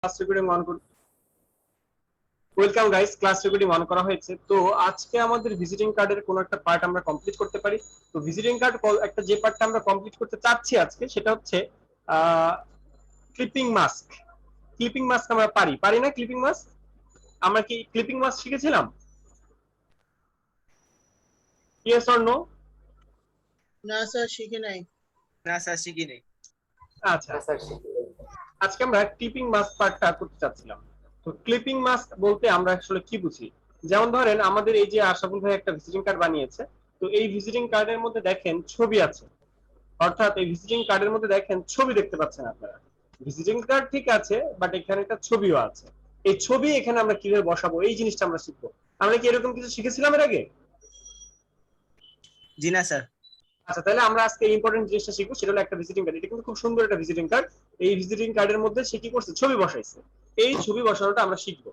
Class recording on welcome guys, class recording on করা হয়েছে। তো আজকে আমাদের ভিজিটিং কার্ডের কোনো একটা পার্ট আমরা কমপ্লিট করতে পারি। তো ভিজিটিং কার্ড একটা যে পার্টটা আমরা কমপ্লিট করতে চাচ্ছি আজকে, সেটা হচ্ছে ক্লিপিং মাস্ক। ক্লিপিং মাস্ক আমরা পারি না? ক্লিপিং মাস্ক আমরা কি ক্লিপিং মাস্ক শিখেছিলাম? Yes or no? না স্যার শিখি নাই। না স্যার শিখি নাই। আচ্ছা, আজকে আমরা ক্লিপিং মাস্ক পার্টটা করতে চাচ্ছিলাম। তো ক্লিপিং মাস্ক বলতে আমরা আসলে কি বুঝি? যেমন ধরেন আমাদের এই যে আশাফুল ভাই একটা ভিজিটিং কার্ড বানিয়েছে, তো এই ভিজিটিং কার্ডের মধ্যে দেখেন ছবি আছে, অর্থাৎ এই ভিজিটিং কার্ডের মধ্যে দেখেন ছবি দেখতে পাচ্ছেন আপনারা। ভিজিটিং কার্ড ঠিক আছে, বাট এখানে একটা ছবিও আছে। এই ছবি এখানে আমরা কিভাবে বসাবো, এই জিনিসটা আমরা শিখবো। আমরা কি এরকম কিছু শিখেছিলাম এর আগে? জি না স্যার। আচ্ছা, তাহলে আমরা আজকে ইম্পর্টেন্ট জিনিসটা শিখবো, সেটা হলো একটা ভিজিটিং কার্ড। এটা কিন্তু খুব সুন্দর একটা ভিজিটিং কার্ড। এই ভিজিটিং কার্ডের মধ্যে সে কি করছে, ছবি বসাইছে। এই ছবি বসানোটা আমরা শিখবো।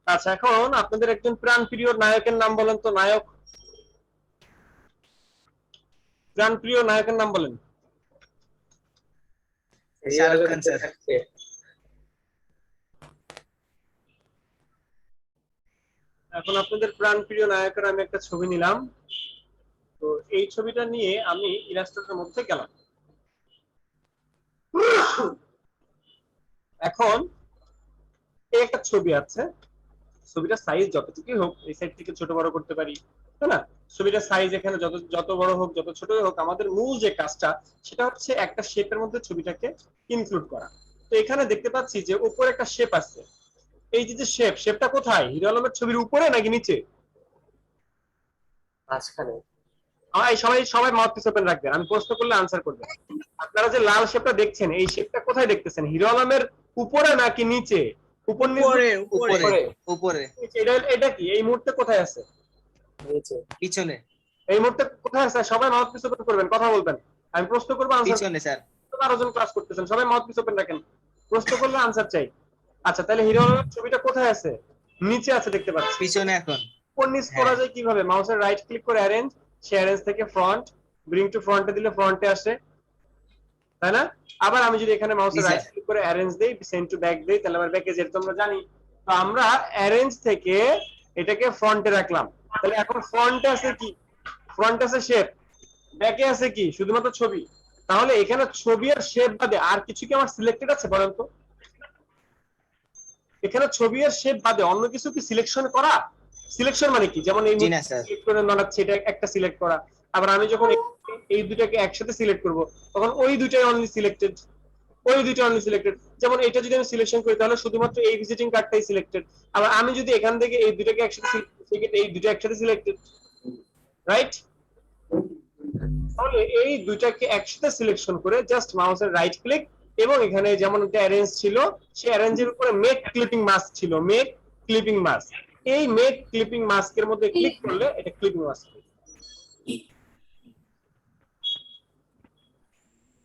আচ্ছা, এখন আপনাদের একজন প্রাণপ্রিয় নায়কের নাম বলেন তো। নায়ক, প্রাণপ্রিয় নায়কের নাম বলেন। শাহরুখ খান স্যার। এখন আপনাদের প্রাণপ্রিয় নায়কের আমি একটা ছবি নিলাম। তো এই ছবিটা নিয়ে আমি ইলাস্ট্রেটরের মধ্যে গেলাম। এখন এই একটা ছবি আছে, ছবিটা সাইজ যতটুকুই হোক, এই সাইড থেকে ছোট বড় করতে পারি, তাই না? ছবিটার সাইজ এখানে যত যত বড় হোক, যত ছোট হোক, আমাদের মূল যে কাজটা সেটা হচ্ছে একটা শেপের মধ্যে ছবিটাকে ইনক্লুড করা। তো এখানে দেখতে পাচ্ছি যে উপরে একটা শেপ আছে। এই যে শেপটা কোথায়? হিরো আলমের ছবির উপরে নাকি নিচে? মাঝখানে। সবাই সবাই মাউথপিস ওপেন রাখবেন, আমি প্রশ্ন করলে আনসার করবেন। আপনারা যে লাল শেপটা দেখছেন, এই শেপটা কোথায় দেখতেছেন? হিরো আলমের উপরে নাকি নিচে? উপর উপরে উপরে উপরে উপরে। এটা কি এই মুহূর্তে কোথায় আছে? নিচে। পিছনে এই মুহূর্তে কোথায় আছে? সবাই মাউথপিস ওপেন করবেন, কথা বলবেন। আমি প্রশ্ন করবো, আনসার। পিছনে স্যার। 12 জন ক্লাস করতেছেন, সবাই মাউথপিস ওপেন রাখেন। প্রশ্ন করলে আনসার চাই। আচ্ছা, তাহলে হিরো আলমের ছবিটা কোথায় আছে? নিচে আছে, দেখতে পাচ্ছি। পিছনে এখন। উপর নিচ করা হ্যাঁ। যায় কিভাবে? মাউসের রাইট ক্লিক করে অ্যারেঞ্জ, সে অ্যারেঞ্জ থেকে ফ্রন্ট, ব্রিং টু ফ্রন্টে দিলে ফ্রন্টে আসে, তাই না? আবার আমি যদি এখানে মাউসের জি, রাইট স্যার। ক্লিক করে অ্যারেঞ্জ দেই, সেন্ড টু ব্যাক দেই, তাহলে আমার ব্যাকে যেতে আমরা জানি। তো আমরা অ্যারেঞ্জ থেকে এটাকে ফ্রন্টে রাখলাম। তাহলে এখন ফ্রন্টে আছে কি? ফ্রন্ট আছে শেপ, ব্যাকে আছে কি? শুধুমাত্র ছবি। তাহলে এখানে ছবি আর শেপ বাদে আর কিছু কি আমার সিলেক্টেড আছে বলেন তো? এখানে ছবি আর শেপ বাদে অন্য কিছু কি সিলেকশন করা? সিলেকশন মানে কি? যেমন এই জি না স্যার। সিলেক্ট করে নাড়াচ্ছি, এটা একটা সিলেক্ট করা। আবার আমি যখন এই দুটাকে একসাথে সিলেক্ট করব, তখন ওই দুটাই অনলি সিলেক্টেড, ওই দুইটা অনলি সিলেক্টেড। যেমন এটা যদি আমি সিলেকশন করি, তাহলে শুধুমাত্র এই ভিজিটিং কার্ডটাই সিলেক্টেড। আবার আমি যদি এখান থেকে এই দুটাকে একসাথে সিলেক্ট, এই দুটো একসাথে সিলেক্টেড, রাইট? তাহলে এই দুইটাকে একসাথে সিলেকশন করে জাস্ট মাউসের রাইট ক্লিক, এবং এখানে যেমন একটা অ্যারেঞ্জ ছিল, সেই অ্যারেঞ্জের উপরে মেক ক্লিপিং মাস্ক ছিল, মেক ক্লিপিং মাস্ক। এই মেক ক্লিপিং মাস্কের মধ্যে ক্লিক করলে এটা ক্লিপিং মাস্ক।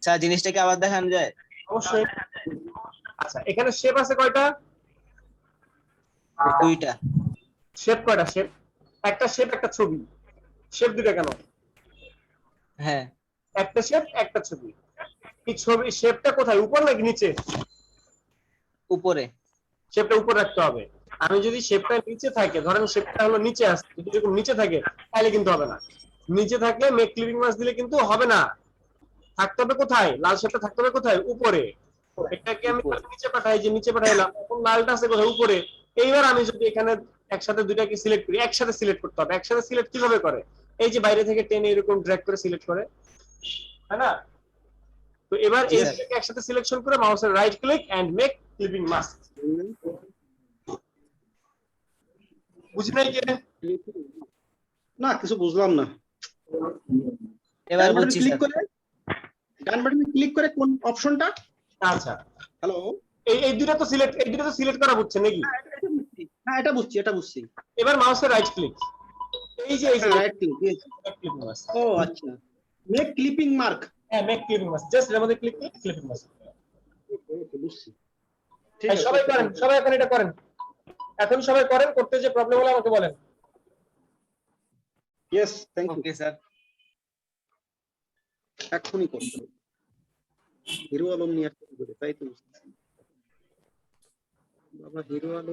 স্যার জিনিসটাকে আবার দেখানো যায়? অবশ্যই। আচ্ছা, এখানে শেপ আছে কয়টা? দুইটা। শেপ কয়টা? শেপ একটা, শেপ একটা ছবি। শেপ দুইটা কেন? হ্যাঁ। একটা শেপ একটা ছবি। এই ছবি শেপটা কোথায়, উপর নাকি নিচে? উপরে। শেপটা উপর রাখতে হবে। আমি যদি শেপটা নিচে থাকে, ধরেন শেপটা হলো নিচে আসছে, যদি এরকম নিচে থাকে তাহলে কিন্তু হবে না। নিচে থাকলে মেক ক্লিপিং মাস্ক দিলে কিন্তু হবে না। থাকতে হবে কোথায়? লাল শেপটা থাকতে হবে কোথায়? উপরে। এটাকে আমি নিচে পাঠাই, যে নিচে পাঠাইলাম, এখন লালটা আছে কোথায়? উপরে। এইবার আমি যদি এখানে একসাথে দুইটাকে সিলেক্ট করি, একসাথে সিলেক্ট করতে হবে। একসাথে সিলেক্ট কিভাবে করে? এই যে বাইরে থেকে টেনে এরকম ড্র্যাগ করে সিলেক্ট করে, তাই না? তো এবার জি এই স্যার। দুটাকে একসাথে সিলেকশন করে মাউসের right click and make clipping mask. বুঝি নাই কে? না কিছু বুঝলাম না। এবার ডান বাটনে বুঝছি ক্লিক স্যার। করে, ডান বাটনে ক্লিক করে কোন অপশনটা? আচ্ছা, হ্যালো। এই দুটো তো সিলেক্ট, এই দুটো তো সিলেক্ট করা হচ্ছে নাকি? হ্যাঁ এটা বুঝছি, এটা বুঝছি। এবার মাউসের রাইট ক্লিক, এই যে রাইট ক্লিক। Clipping mask. ও আচ্ছা, মেক ক্লিপিং মার্ক। হ্যাঁ, মেক ক্লিপিং মাস্ক, জাস্ট এর মধ্যে ক্লিক করে ক্লিপিং মাস্ক। ওকে বুঝছি। ঠিক আছে, সবাই করেন, সবাই এখন এটা করেন, এখন সবাই করেন। করতে যে প্রবলেম হলো আমাকে বলেন। Yes thank you. Okay sir. এখনই করতে হবে। হিরো আলম নিয়ে আসতে হবে, তাই তো বুঝছি। আমার হিরো আলো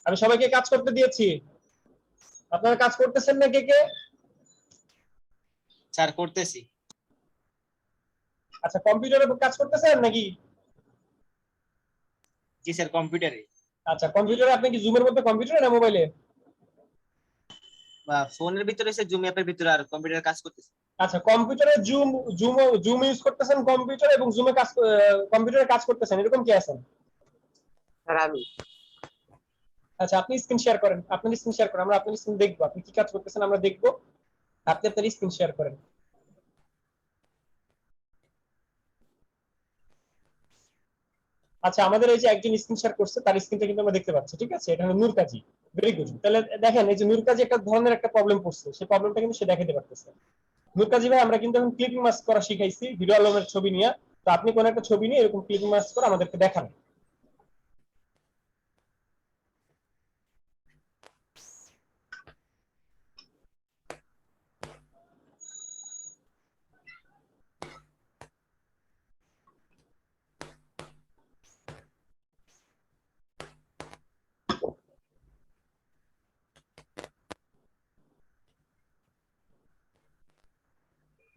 আমি সবাইকে কাজ করতে দিয়েছি, আপনারা কাজ করতেছেন না কে কে? স্যার করতেছি। আচ্ছা, কম্পিউটারে কাজ করতেছেন নাকি? জি স্যার, কম্পিউটারে আচ্ছা, কম্পিউটারে আপনি কি জুমের মধ্যে কম্পিউটারে না মোবাইলে? বা ফোনের ভিতরে এসে জুম অ্যাপের ভিতরে আর কম্পিউটারে কাজ করতেছি। আচ্ছা, কম্পিউটারে জুম জুম জুম ইউজ করতেছেন কম্পিউটারে, এবং জুমে কাজ কম্পিউটারে কাজ করতেছেন, এরকম কি আছেন? স্যার আমি আচ্ছা, আপনি স্ক্রিন শেয়ার করেন, আপনার স্ক্রিন শেয়ার করেন, আমরা আপনার স্ক্রিন দেখবো, আপনি কি কাজ করতেছেন আমরা দেখবো। আপনি আপনার স্ক্রিন শেয়ার করেন। আচ্ছা, আমাদের এই যে একজন স্ক্রিন শেয়ার করছে তার স্ক্রিনটা কিন্তু আমরা দেখতে পাচ্ছি, ঠিক আছে? এটা হলো নূর কাজী। Very good. তাহলে দেখেন, এই যে নূর কাজী একটা ধরনের একটা প্রবলেম পড়ছে, সেই প্রবলেমটা কিন্তু সে দেখাতে পারতেছে। নূর কাজী ভাই, আমরা কিন্তু এখন ক্লিপিং মাস্ক করা শিখাইছি হিরো আলমের ছবি নিয়ে। তো আপনি কোন একটা ছবি নিয়ে এরকম ক্লিপিং মাস্ক করে আমাদেরকে দেখান।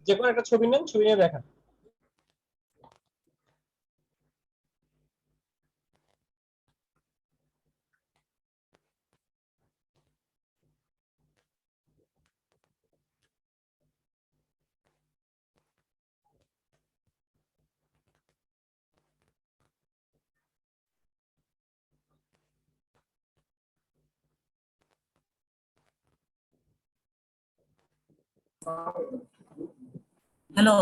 যে কোনো একটা ছবি নেন, ছবি নিয়ে দেখান। হ্যালো,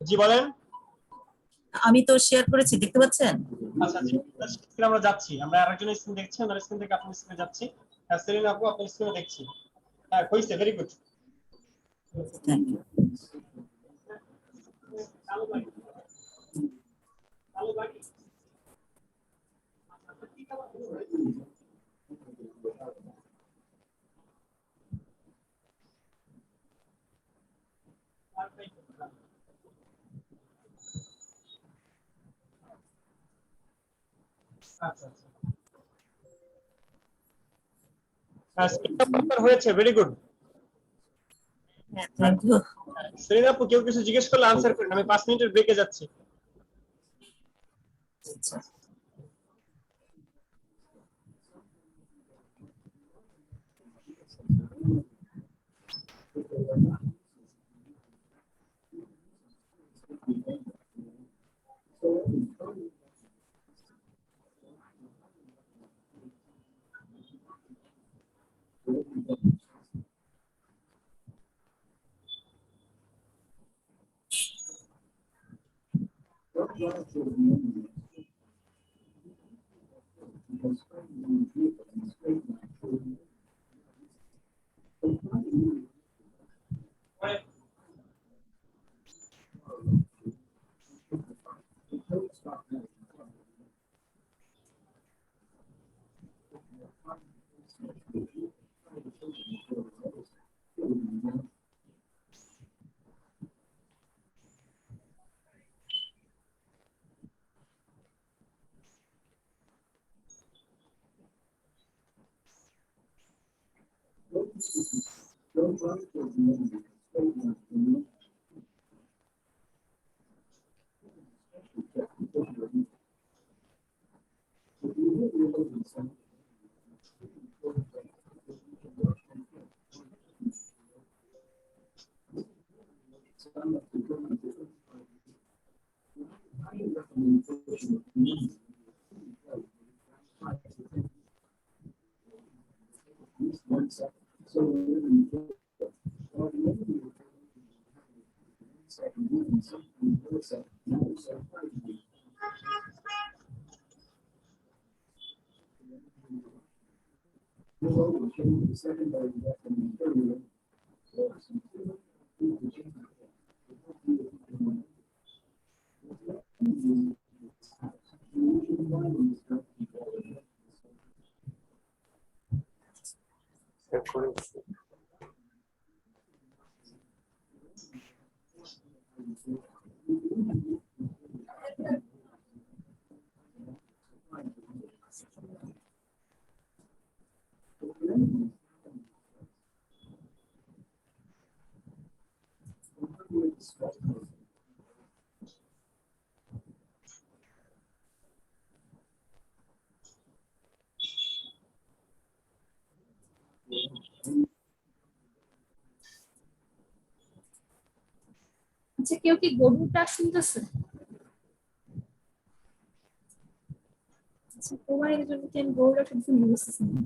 জি বলেন। আমি তো শেয়ার করেছি, দেখতে পাচ্ছেন? আচ্ছা জি, স্ক্রিনে আমরা যাচ্ছি, আমরা আরেকজন স্ক্রিন দেখছি, আমরা স্ক্রিন থেকে আপনার স্ক্রিনে যাচ্ছি। হ্যাঁ সেলিনা আপু, আপনার স্ক্রিনে দেখছি। হ্যাঁ হইছে, ভেরি গুড। Thank you. আচ্ছা আচ্ছা, হ্যাঁ স্ক্রিনটা পরিষ্কার হয়েছে, very good. Thank you. Selina আপু, কেউ কিছু জিজ্ঞেস করলে আনসার করেন, আমি 5 মিনিটের ব্রেকে যাচ্ছি। আচ্ছা কেউ কি গরুর ডাক শুনতেছে? আচ্ছা তোমার এই জন্য কি আমি গরুর ডাক শুনতে বুঝতেছি না।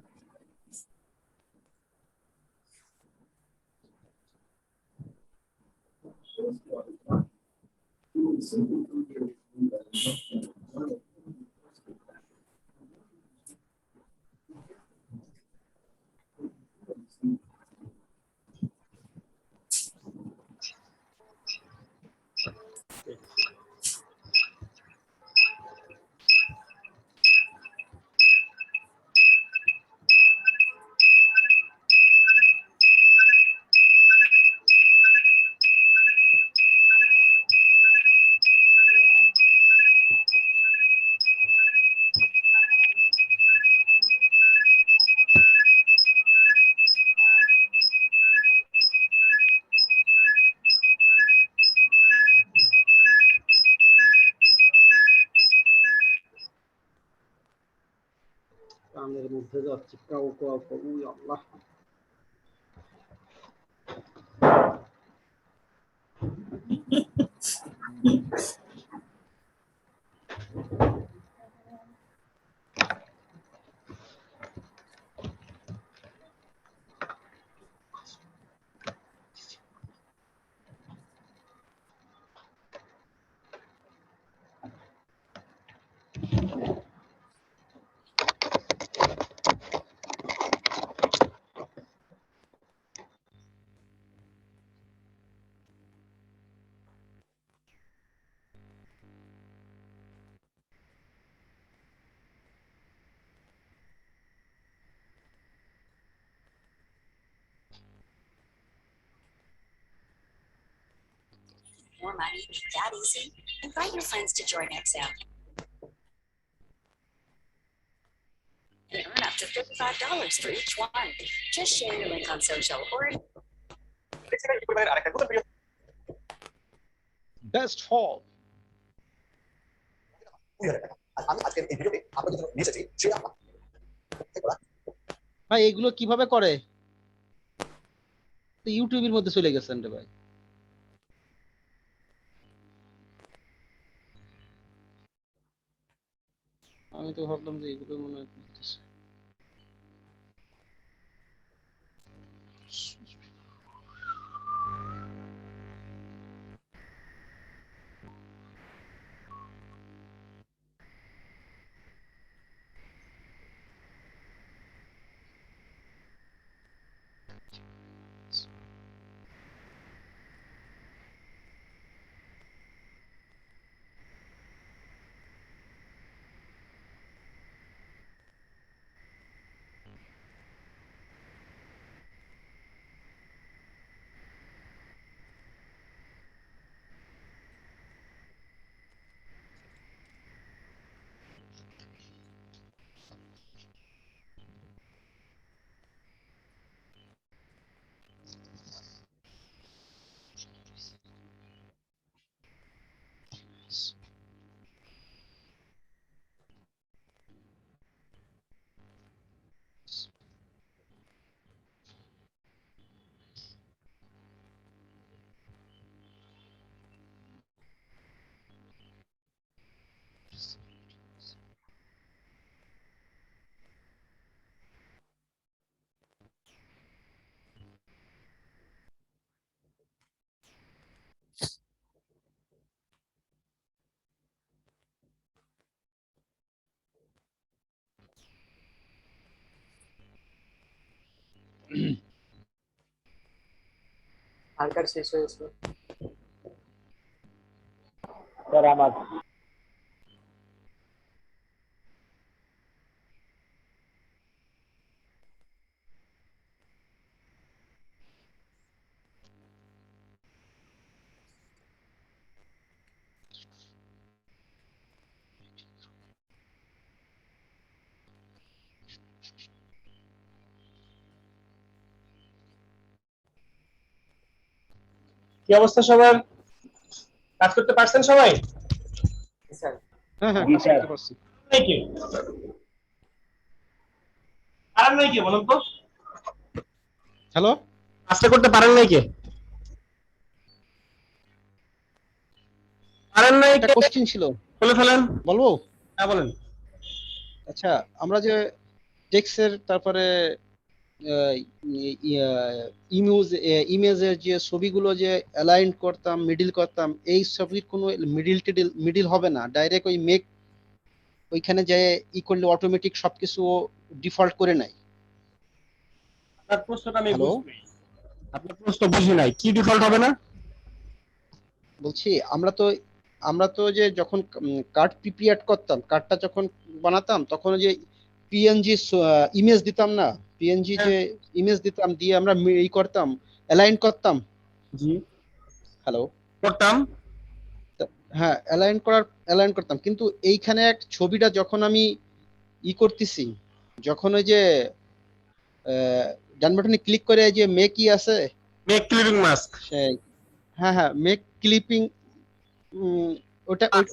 কানের মধ্যে যাচ্ছে cow cow cow, we Allah. More money that easy? Invite your friends to join Excel and earn up to $35 for each one. Just share your link on social or Best haul. আমি আজকের এই ভিডিওতে আপনাদের জন্য নিয়ে এসেছি শ্রীরাম ভাই এগুলো কিভাবে করে? তো ইউটিউবের মধ্যে চলে গেছেন রে ভাই। আমি তো ভাবলাম যে এগুলো মনে হয় করতেছে। হালকার শেষ হয়েছে। স্যার আমার কি অবস্থা সবার? কাজ করতে পারছেন সবাই? স্যার হ্যাঁ হ্যাঁ জি, কাজ স্যার। করতে পারছি। নাকি পারেন নাই কে বলুন তো? হ্যালো, কাজটা করতে পারেন নাই কে? পারেন নাই একটা কে? কোশ্চেন ছিল, বলে ফেলেন। বলবো? হ্যাঁ বলেন। আচ্ছা, আমরা যে টেক্সের তারপরে ইমেজের যে ছবিগুলো যে অ্যালাইন করতাম, মিডিল করতাম, এই ছবির কোনো মিডিল হবে না, ডাইরেক্ট ওই মেক ওইখানে যে করলে অটোমেটিক সবকিছু ডিফল্ট করে নেয়। আপনার প্রশ্নটা আমি হ্যালো, বুঝি নাই। আপনার প্রশ্ন বুঝি নাই, কি ডিফল্ট হবে না? বলছি আমরা তো যে যখন কার্ড প্রিপেয়ার করতাম, কার্ডটা যখন বানাতাম, তখন যে পিএনজি ইমেজ দিতাম না, পিএনজি যে ইমেজ দিতাম দিয়ে আমরা করতাম, অ্যালাইন করতাম। জি হ্যালো, করতাম। হ্যাঁ, অ্যালাইন করতাম, কিন্তু এইখানে এক ছবিটা যখন আমি করতেছি, যখন ওই যে ডান বাটনে ক্লিক করে যে মেক আছে, মেক ক্লিপিং মাস্ক। সেই হ্যাঁ হ্যাঁ মেক ক্লিপিং,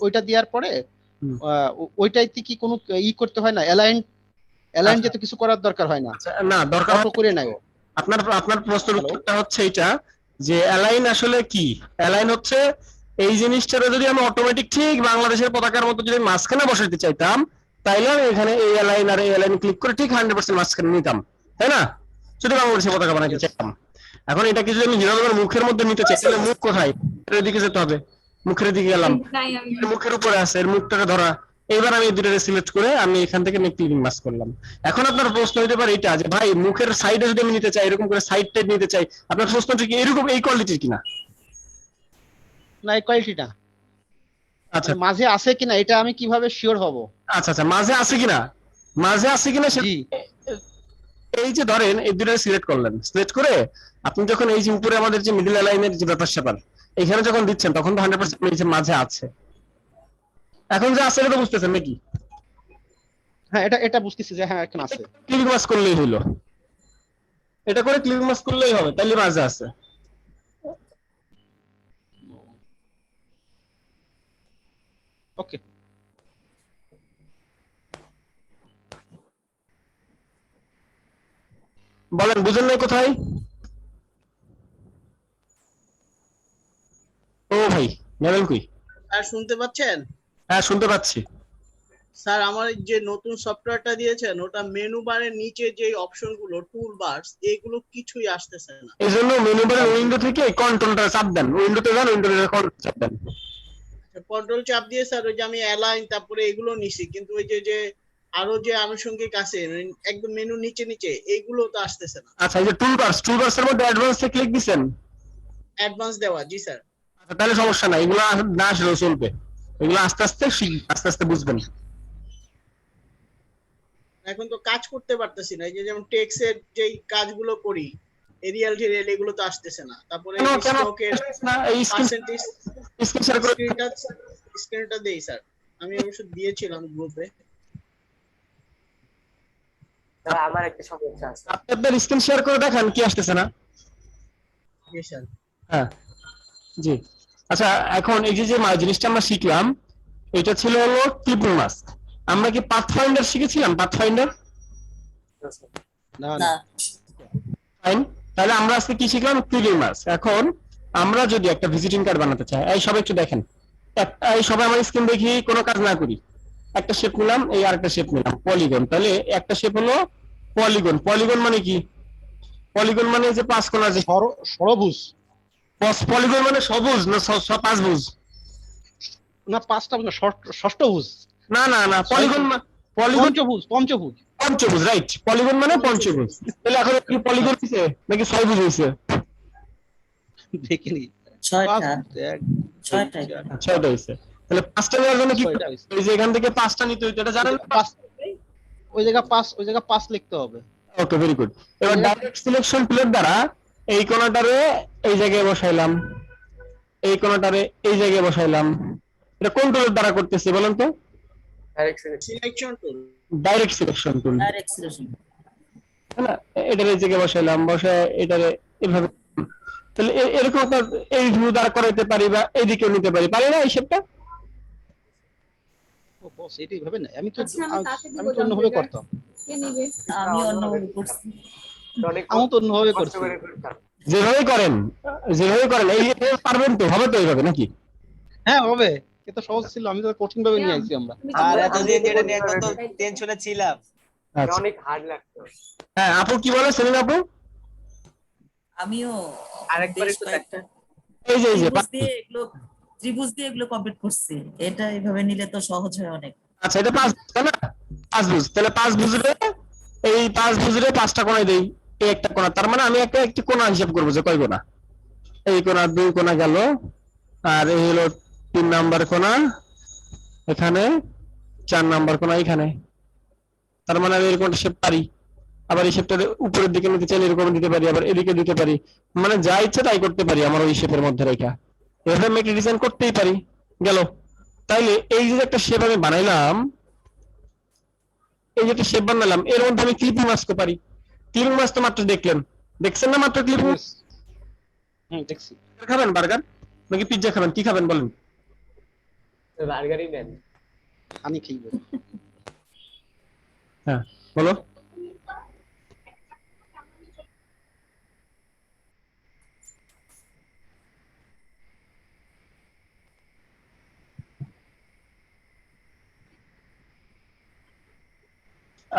ওইটা দেওয়ার পরে হুম। ওইটাইতে কি কোনো করতে হয় না, অ্যালাইন আচ্ছা। যেতে কিছু করার দরকার হয় না, আচ্ছা, না দরকার অটো করে নেয় ও। আপনার প্রশ্নের হ্যালো? উত্তরটা হচ্ছে এটা যে অ্যালাইন আসলে কি? অ্যালাইন হচ্ছে এই জিনিসটারে যদি আমি অটোমেটিক ঠিক বাংলাদেশের পতাকার মতো যদি মাঝখানে বসাতে চাইতাম, তাইলে আমি এখানে এই অ্যালাইন আর এই অ্যালাইন ক্লিক করে ঠিক 100% মাঝখানে নিতাম, তাই না? যদি বাংলাদেশের পতাকা বানাইতে Yes. চাইতাম। এখন এটাকে যদি আমি হিরোদের মুখের মধ্যে নিতে চাই, তাহলে মুখ কোথায়? এর দিকে যেতে হবে, মুখের দিকে গেলাম, নাই আমি এর মুখের উপরে আছে, এর মুখটাকে ধরা। এইবার আমি এই দুটোকে সিলেক্ট করে আমি এখান থেকে মেক ক্লিপিং মাস্ক করলাম। এখন আপনার প্রশ্ন হতে পারে এটা যে ভাই মুখের সাইডে যদি আমি নিতে চাই, এরকম করে সাইড টাইড নিতে চাই, আপনার প্রশ্নটা কি এরকম এই কোয়ালিটির কিনা? না, এই কোয়ালিটিটা আচ্ছা মাঝে আছে কিনা এটা আমি কিভাবে শিওর হব? আচ্ছা আচ্ছা, মাঝে আছে কিনা, মাঝে আছে কিনা জি, এই যে ধরেন এই দুটো সিলেক্ট করলেন, সিলেক্ট করে আপনি যখন এই যে উপরে আমাদের যে মিডল লাইনের যে ব্যাপার স্যাপার এখানে যখন দিচ্ছেন, তখন তো 100% মাঝে আছে। এখন যে আছে এটা তো বুঝতেছেন নাকি? হ্যাঁ, এটা বুঝতেছি যে হ্যাঁ এখন আছে। ক্লিপিং মাস্ক করলেই হইলো, এটা করে ক্লিপিং মাস্ক করলেই হবে, তাহলে মাঝে আছে। ওকে, বলেন বুঝেন নাই কোথায়? ও ভাই নেবেন কই? স্যার শুনতে পাচ্ছেন? হ্যাঁ শুনতে পাচ্ছি। স্যার আমার যে নতুন সফটওয়্যারটা দিয়েছেন, ওটা মেনু বারের নিচে যে অপশন গুলো, টুল বারস, এগুলো কিছুই আসতেছে না। এই জন্য মেনু বারের উইন্ডো থেকে কন্ট্রোলটা চাপ দেন, উইন্ডোতে যান, উইন্ডোতে কন্ট্রোল চাপ দেন। কন্ট্রোল চাপ দিয়ে স্যার ওই যে আমি অ্যালাইন তারপরে এগুলো নিছি, কিন্তু ওই যে আরো যে আনুষঙ্গিক আছে একদম মেনু নিচে নিচে, এইগুলো তো আসতেছে না। আচ্ছা, এই যে টুলবার্সের মধ্যে অ্যাডভান্সে ক্লিক দিবেন, অ্যাডভান্স দেওয়া, জি স্যার। আচ্ছা তাহলে সমস্যা নাই, এগুলো না আসলেও চলবে, এগুলো আস্তে আস্তে আস্তে আস্তে বুঝবেন। এখন তো কাজ করতে পারতেছি না, এই যে যেমন টেক্সের যেই কাজগুলো করি, এরিয়াল টেরিয়াল, এগুলো তো আসতেছে না। তারপরে কেন স্টকের না এই পার্সেন্টেজ স্ক্রিন শেয়ার করে স্ক্রিনটা দেই স্যার, আমি অবশ্য দিয়েছিলাম গ্রুপে। স্যার আমার একটা সমস্যা আছে। আপনি আপনার স্ক্রিন শেয়ার করে দেখান কি আসতেছে না। জি স্যার। হ্যাঁ জি। আচ্ছা এখন এই যে জিনিসটা আমরা শিখলাম, এটা ছিল হলো ক্লিপিং মাস্ক। আমরা কি পাথফাইন্ডার শিখেছিলাম? পাথফাইন্ডার না না, না ফাইন, তাহলে আমরা আজকে কি শিখলাম? Clipping mask. এখন আমরা যদি একটা ভিজিটিং কার্ড বানাতে চাই, এই সবাই একটু দেখেন, এই সবাই আমার স্ক্রিন দেখি, কোনো কাজ না করি, একটা শেপ নিলাম, এই আরেকটা শেপ নিলাম, পলিগন। তাহলে একটা শেপ হলো পলিগন। পলিগন মানে কি? পলিগন মানে যে পাঁচ কোণা, যে ষড়ভুজ। পলিগন মানে সবুজ না পাঁচভুজ? না, পাঁচটা না, ষষ্ঠভুজ। না না না, পলিগন পলিগন পঞ্চভুজ পঞ্চভুজ পঞ্চভুজ, রাইট, পলিগন মানে পঞ্চভুজ। তাহলে এখন কি পলিগন হইছে নাকি ছয়ভুজ হইছে? দেখিনি। ছয়টা এক, ছয়টা ছয়টা হইছে। তাহলে পাঁচটা নেওয়ার জন্য কি ছয়টা হয়েছে। এই যে এখান থেকে পাঁচটা নিতে হইতো, এটা জানেন? ওই জায়গা পাঁচ লিখতে হবে। ওকে, ভেরি গুড। এবার ডাইরেক্ট সিলেকশন টুলের দ্বারা এই কোণাটারে এই জায়গায় বসাইলাম, এই কোণাটারে এই জায়গায় বসাইলাম। এটা কোন টুলের দ্বারা করতেছি বলেন তো? Direct select. Selection tool. Direct selection tool, direct selection. তাই না? এটারে এই জায়গায় বসাইলাম, বসায় এটারে এভাবে। তাহলে এরকম একটা এই ভিউ দ্বারা করাইতে পারি বা এইদিকেও নিতে পারি, পারি না এই শেপটা? ও বস এটা এইভাবে না, আমি তো আচ্ছা, আমি কাকে দিব আমি তো অন্যভাবে জানতে করতাম। কে নিবে? আমি অন্যভাবে করছি। অনেক আমি তো অন্যভাবে কষ্ট করছি। করে করতাম। যেভাবে করেন, যেভাবে করেন এই পারবেন তো, হবে তো এইভাবে নাকি? হ্যাঁ হবে, এটা সহজ ছিল, আমি তো কঠিন ভাবে নিয়ে আইছি আমরা। তুমি আর কি এতদিন বলবে? যেটা নিয়ে কত টেনশনে ছিলাম। আচ্ছা, অনেক হার্ড লাগতো। হ্যাঁ আপু কি বলে, সেলিম আপু? আমিও আরেকবার বেশ একটু কয়েকটা এই যে ত্রিভুজ দিয়ে এগুলো কমপ্লিট করছি। এটা এইভাবে নিলে তো সহজ হয় অনেক। আচ্ছা, এটা পাঁচ ভুজ, তাই না? পাঁচ ভুজ, তাহলে পাঁচ ভুজরে এই পাঁচ ভুজরে পাঁচটা কোণায় দেই, এই একটা কোণা, তার মানে আমি একটি কোণা হিসাব করবো যে কয় কোণা। এই কোণা, দুই কোণা গেল, আর এই হলো 3 নাম্বার কোণা এখানে, 4 নাম্বার কোণা এখানে। তার মানে আমি এরকম শেপ পারি। আবার এই শেপটা উপরের দিকে নিতে চাইলে এরকম দিতে পারি, আবার এদিকে দিতে পারি, মানে যা ইচ্ছা তাই করতে পারি আমার ওই শেপের মধ্যে রেখা। এভাবে আমি একটা ডিজাইন করতেই পারি। গেল। তাইলে এই যে একটা শেপ আমি বানাইলাম, এই যে একটা শেপ বানালাম, এর মধ্যে আমি ক্লিপিং মাস্কও পারি। ক্লিপিং মাস্ক তো মাত্র দেখছেন না মাত্র ক্লিপিং মাস্ক। দেখছি। খাবেন বার্গার নাকি পিৎজা খাবেন, কি খাবেন বলেন? বার্গারই নেন। আমি খাইব। হ্যাঁ বলো।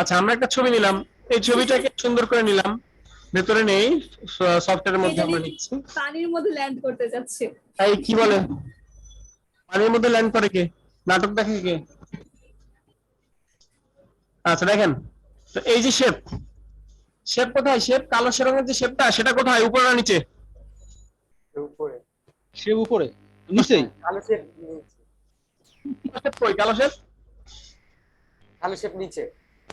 আচ্ছা, আমরা একটা ছবি নিলাম, এই ছবিটাকে সুন্দর করে নিলাম, ভেতরে নেই, সফটওয়্যারের মধ্যে আমরা নিচ্ছি। পানির মধ্যে ল্যান্ড করতে যাচ্ছে। তাই কি বলে, পানির মধ্যে ল্যান্ড করে কে? নাটক দেখে কে? আচ্ছা দেখেন তো, এই যে শেপ, শেপ কোথায়? শেপ কালো রঙের যে শেপটা, সেটা কোথায়, উপরে না নিচে? উপরে। সে উপরে নিচেই। কালো শেপ কই কালো শেপ? কালো শেপ নিচে।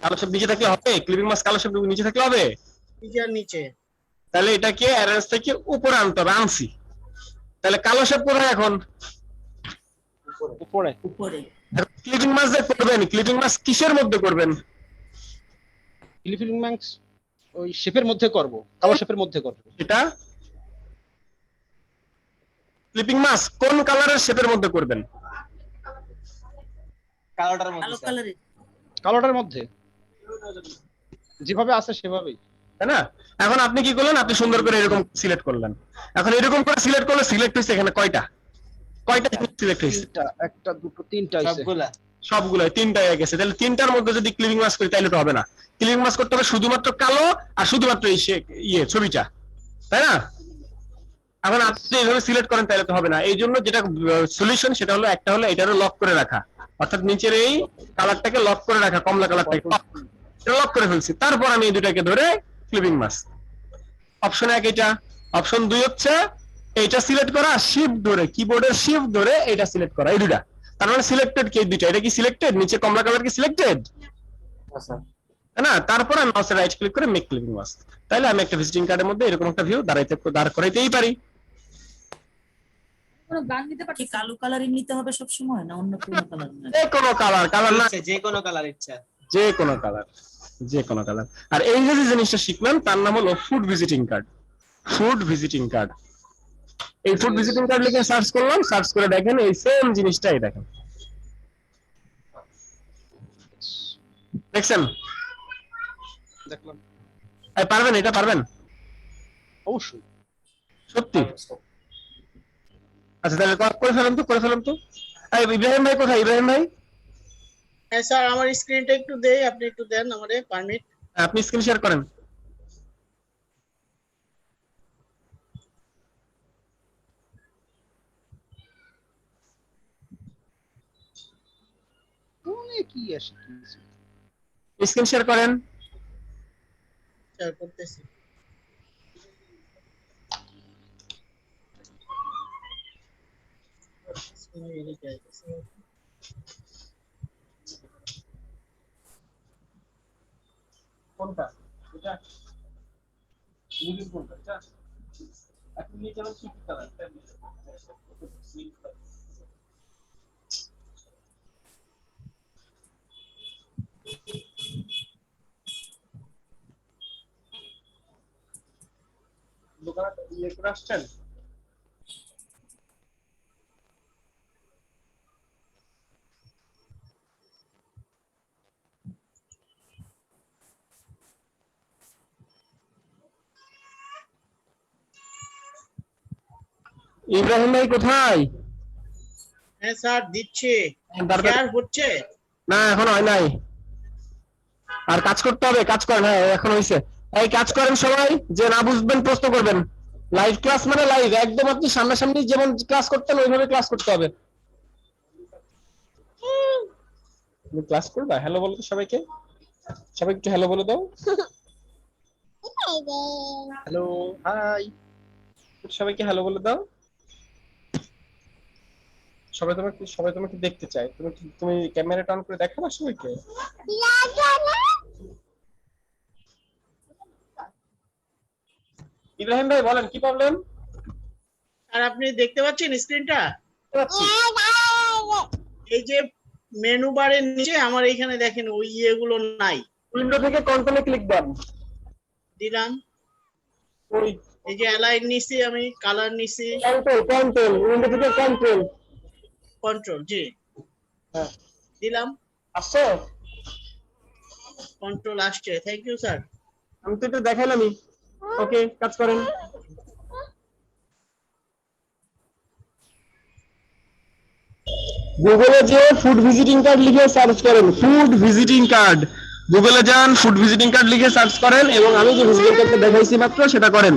কালো শেপ নিচে থাকলে হবে? ক্লিপিং মাস্ক কালো শেপ নিচে থাকলে হবে? নিচের নিচে। তাহলে এটাকে অ্যারেঞ্জ থেকে উপরে আনতে হবে, আনছি। তাহলে কালো শেপ কোথায় এখন? উপরে। উপরে। ক্লিপিং মাস্ক যে করবেন, ক্লিপিং মাস্ক কিসের মধ্যে করবেন? ক্লিপিং মাস্ক ওই শেপের মধ্যে করব, কালো শেপের মধ্যে করব। এটা ক্লিপিং মাস্ক কোন কালারের শেপের মধ্যে করবেন? কালোটার মধ্যে কালো স্যার। কালারে। কালোটার মধ্যে যেভাবে আছে সেভাবেই, তাই না? এখন আপনি কি করলেন, আপনি সুন্দর করে এরকম সিলেক্ট করলেন। এখন এরকম করে সিলেক্ট করলে সিলেক্ট হয়েছে এখানে কয়টা সিলেক্ট হয়েছে? তিনটা, একটা দুটো তিনটা আছে সবগুলা। সবগুলাই তিনটা হয়ে গেছে। তাহলে তিনটার মধ্যে যদি ক্লিপিং মাস্ক করি তাহলে তো হবে না। ক্লিপিং মাস্ক করতে হবে শুধুমাত্র কালো আর শুধুমাত্র এই ছবিটা, তাই না? এখন আপনি এইভাবে সিলেক্ট করেন তাহলে তো হবে না। এই জন্য যেটা সলিউশন সেটা হলো, একটা হলো এটারও লক করে রাখা, অর্থাৎ নিচের এই কালারটাকে লক করে রাখা, কমলা কালারটাকে লক করে ফেলছি। তারপর আমি এই দুটাকে ধরে ক্লিপিং মাস্ক। অপশন 1 এটা, অপশন 2 হচ্ছে এইটা সিলেক্ট করা, শিফট ধরে কিবোর্ডের শিফট ধরে এটা সিলেক্ট করা, এই দুটা। তার মানে সিলেক্টেড কি দুইটা? এটা কি সিলেক্টেড? নিচে কমলা কালার কি সিলেক্টেড? আচ্ছা। তাই না? তারপর আমি মাউসে রাইট ক্লিক করে মেক ক্লিপিং মাস্ক। তাহলে আমি একটা ভিজিটিং কার্ডের মধ্যে এরকম একটা ভিউ দাঁড় করাইতেই পারি। কোনো গান দিতে কি পারছি? কালো কালারই নিতে হবে সব সময় না অন্য কোনো কালার না? যে কোনো কালার না, ইচ্ছা, যে কোনো কালার ইচ্ছা। যে কোনো কালার, যে কোনো কালার। আর এই যে জিনিসটা শিখলাম তার নাম হলো food visiting card. Food visiting card, এই ফুড ভিজিটিং কার্ড লিখে সার্চ করলাম, সার্চ করে দেখেন এই সেম জিনিসটাই দেখেন, দেখছেন? দেখলাম। পারবেন, এটা পারবেন অবশ্যই। সত্যি? আচ্ছা তাহলে করে ফেলাম তো। ইব্রাহিম ভাই কোথায়? ইব্রাহিম ভাই হ্যাঁ স্যার, আমার স্ক্রিনটা একটু দেই, আপনি একটু দেন আমারে পারমিট। আপনি স্ক্রিন শেয়ার করেন। কি আসে স্ক্রিন শেয়ার করেন। স্যার করতেছি। কোনটা এটা মিডিল কোনটা এটা আপনি নিয়ে যাবেন কি কালার দোকানে ইয়ে করে আসছেন। ইব্রাহিম ভাই কোথায়? হ্যাঁ স্যার দিচ্ছি। তারপরে শেয়ার হচ্ছে? না এখন হয় নাই, আর কাজ করতে হবে, কাজ করেন। হ্যাঁ এখন হয়েছে। এই কাজ করেন সবাই, যে না বুঝবেন প্রশ্ন করবেন। লাইভ ক্লাস মানে লাইভ, একদম আপনি সামনাসামনি যেমন ক্লাস করতেন ওইভাবে ক্লাস করতে হবে। তুমি ক্লাস করবা? হ্যালো বলো তো সবাইকে, সবাই একটু হ্যালো বলে দাও। Hello, high. সবাইকে হ্যালো বলে দাও। সবাই তোমাকে দেখতে চায়। তুমি ক্যামেরাটা অন করে দেখাবা সবাইকে। ইব্রাহিম ভাই বলেন কি প্রবলেম? আর আপনি দেখতে পাচ্ছেন স্ক্রিনটা? এই যে মেনু বারের নিচে আমার এখানে দেখেন ওই ইয়েগুলো নাই। উইন্ডো থেকে কন্ট্রোলে ক্লিক দেন। দিলাম। ওই এই যে অ্যালাইন নিছি, আমি কালার নিছি। কন্ট্রোল উইন্ডো থেকে কন্ট্রোল। কন্ট্রোল জি হ্যাঁ দিলাম। আসছে? কন্ট্রোল আসছে, থ্যাংক ইউ স্যার। আমি তো এটা দেখাইলামই। ওকে কাজ করেন। গুগলে যে ফুড ভিজিটিং কার্ড লিখে সার্চ করেন, ফুড ভিজিটিং কার্ড। গুগলে যান, ফুড ভিজিটিং কার্ড লিখে সার্চ করেন এবং আমি যে ভিজিটিং কার্ডটা দেখাইছি মাত্র সেটা করেন।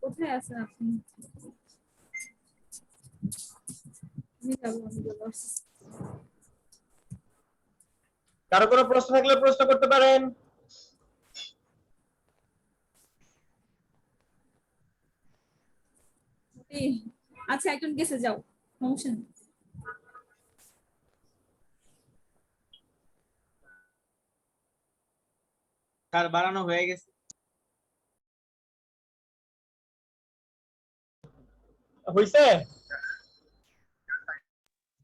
কোথায় আছেন আপনি? আমি যাবো, আমি চলে আসছি। কারো কোনো প্রশ্ন থাকলে প্রশ্ন করতে পারেন। এই, আচ্ছা একজন গেছে, যাও, সমস্যা নেই। স্যার বাড়ানো হয়ে গেছে। হইছে?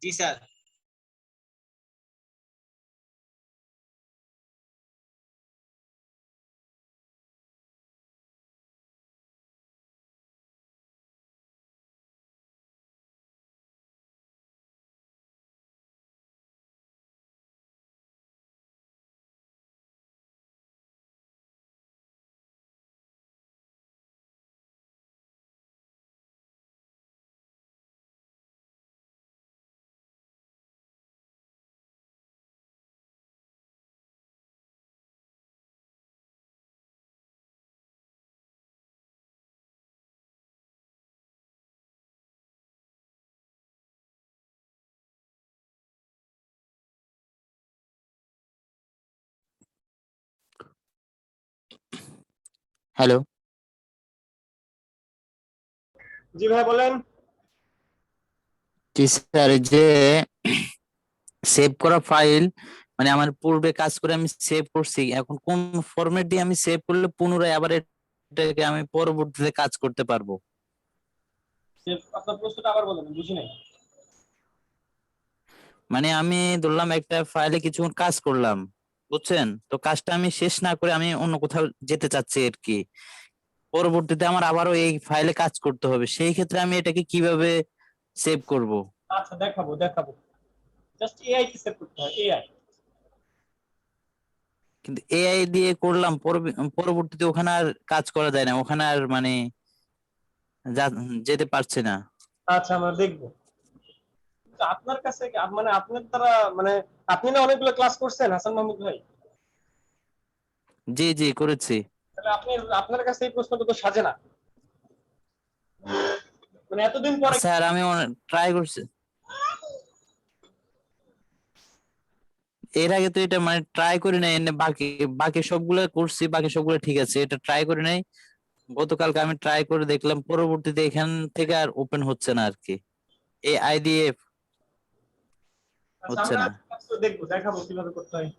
জি স্যার। হ্যালো। জি ভাই বলেন। জি স্যার, যে সেভ করা ফাইল মানে আমার পূর্বে কাজ করে আমি সেভ করছি, এখন কোন ফরম্যাট দিয়ে আমি সেভ করলে পুনরায় আবার এটাকে আমি পরবর্তীতে কাজ করতে পারবো? আপনার প্রশ্নটা আবার বলেন, বুঝি নাই। মানে আমি ধরলাম একটা ফাইলে কিছুক্ষণ কাজ করলাম, বুঝছেন, তো কাজটা আমি শেষ না করে আমি অন্য কোথাও যেতে চাচ্ছি আর কি, পরবর্তীতে আমার আবারও এই ফাইলে কাজ করতে হবে, সেই ক্ষেত্রে আমি এটাকে কিভাবে সেভ করব? আচ্ছা দেখাবো দেখাবো, জাস্ট এআই কে সেভ করতে হয়, এআই। কিন্তু এআই দিয়ে করলাম, পরবর্তীতে ওখানে আর কাজ করা যায় না, ওখানে আর মানে যেতে পারছে না। আচ্ছা আমরা দেখবো। তো আপনার কাছে মানে আপনার দ্বারা মানে আপনি না অনেকগুলো ক্লাস করছেন হাসান মাহমুদ ভাই, জি জি করেছি। তাহলে আপনি আপনার কাছে এই প্রশ্নটা তো সাজে না, মানে এতদিন পরে। স্যার আমি ট্রাই করছি, এর আগে তো এটা মানে ট্রাই করি নাই, এনে বাকি বাকি সবগুলো করছি, বাকি সবগুলো ঠিক আছে, এটা ট্রাই করি নাই। গতকালকে আমি ট্রাই করে দেখলাম, পরবর্তীতে এখান থেকে আর ওপেন হচ্ছে না আর কি, এই আইডিএফ আচ্ছা হচ্ছে আমরা না। দেখবো, দেখাবো কিভাবে করতে হয়।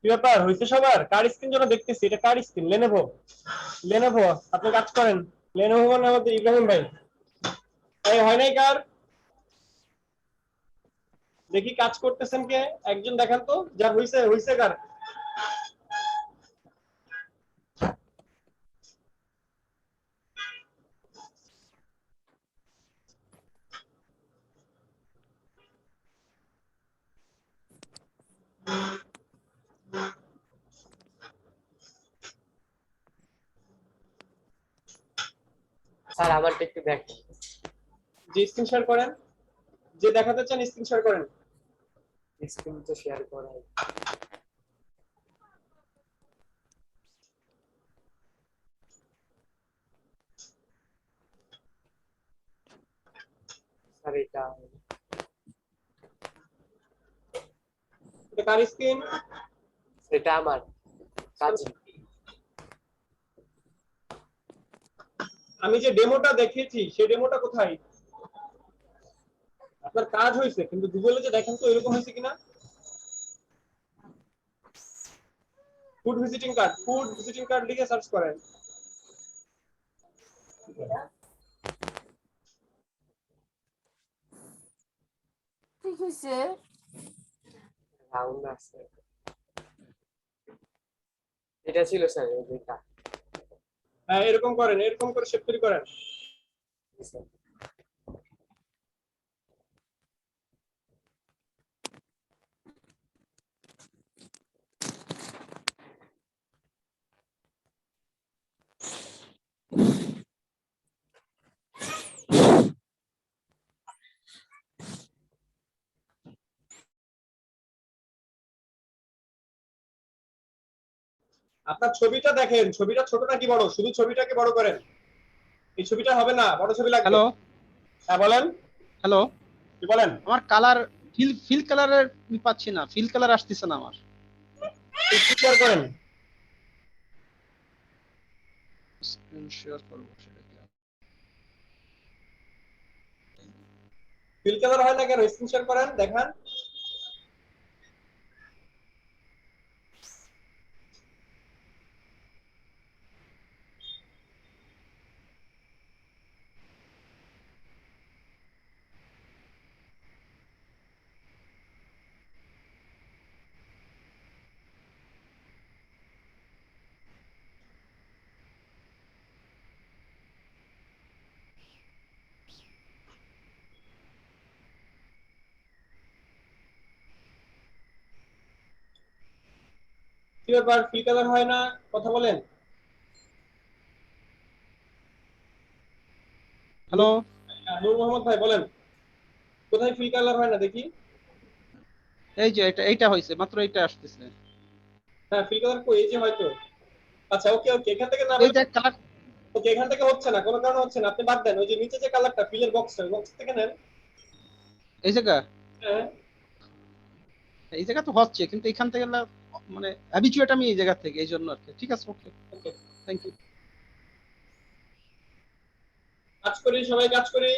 কি ব্যাপার হয়েছে সবার? কার স্ক্রিন যেন দেখতেছি, এটা কার স্ক্রিন? Lenovo, Lenovo. আপনি কাজ করেন লেনোভো মানে আমাদের ইব্রাহিম ভাই। এই হয় নাই কার? দেখি কাজ করতেছেন কে, একজন দেখান তো, যার হইছে হইছে কার? স্যার আমারটা একটু দেখেন। যে স্ক্রিন শেয়ার করেন, যে দেখাতে চান স্ক্রিন শেয়ার করেন। স্ক্রিন তো শেয়ার করাই। স্যার এটা এটা কার স্ক্রিন? এটা আমার কাজ। আমি যে ডেমোটা দেখিয়েছি সেই ডেমোটা কোথায়? আপনার কাজ হয়েছে, কিন্তু গুগলে যে দেখেন তো এরকম হয়েছে কিনা। Food visiting card, food visiting card লিখে সার্চ করেন। ঠিক হয়েছে। রাউন্ড আছে, এটা ছিল স্যার এটা। হ্যাঁ এরকম করেন, এরকম করে শেপ তৈরি করেন। আপনার ছবিটা দেখেন, ছবিটা ছোট নাকি বড়? শুধু ছবিটাকে বড় করেন, এই ছবিটা হবে না, বড় ছবি লাগবে। হ্যালো হ্যাঁ বলেন। হ্যালো, কি বলেন? আমার কালার ফিল কালারের পাচ্ছি না, ফিল কালার আসতেছে না আমার। শেয়ার করেন। স্ক্রিন শেয়ার করব সেটা কি? ফিল কালার হয় না কেন? স্ক্রিন শেয়ার করেন, দেখান। কি ব্যাপার ফিল কালার হয় না? কথা বলেন। হ্যালো, নূর মোহাম্মদ ভাই বলেন, কোথায় ফিল কালার হয় না দেখি? এই যে এইটা হয়েছে, মাত্র এইটা আসতেছে। হ্যাঁ ফিল কালার কই? এই যে হয়তো। আচ্ছা ওকে ওকে, এখান থেকে না এই বলে যে কালার ওকে, এখান থেকে হচ্ছে না, কোনো কারণে হচ্ছে না, আপনি বাদ দেন। ওই যে নিচে যে কালারটা ফিলের বক্স থেকে নেন। এই জায়গা হ্যাঁ, এই জায়গা তো হচ্ছে, কিন্তু এখান থেকে মানে হ্যাবিচুয়েট আমি এই জায়গা থেকে, এই জন্য আর কি। ঠিক আছে, ওকে, ওকে, থ্যাংক ইউ। কাজ করি, সবাই কাজ করি।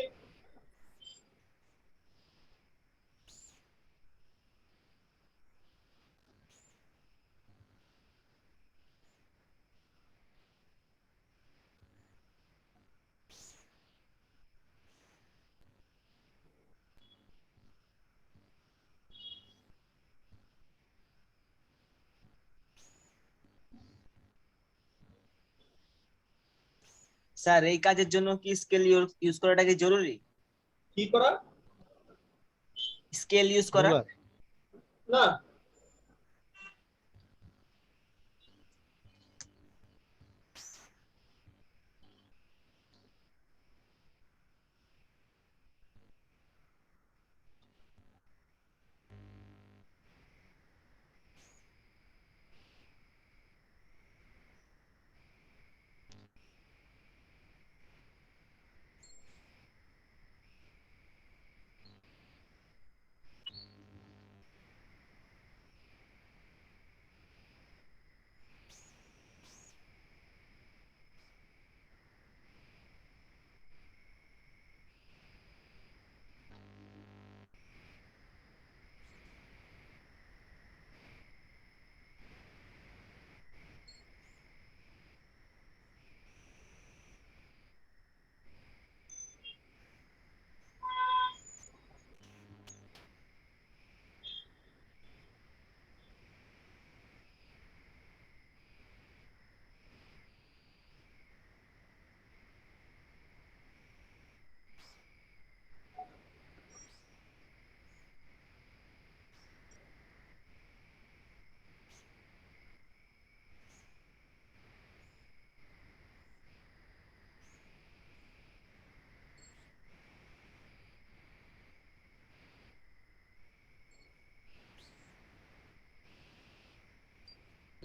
স্যার এই কাজের জন্য কি স্কেল ইউজ করাটা কি জরুরি? কি করা? স্কেল ইউজ করা? রুলার। না,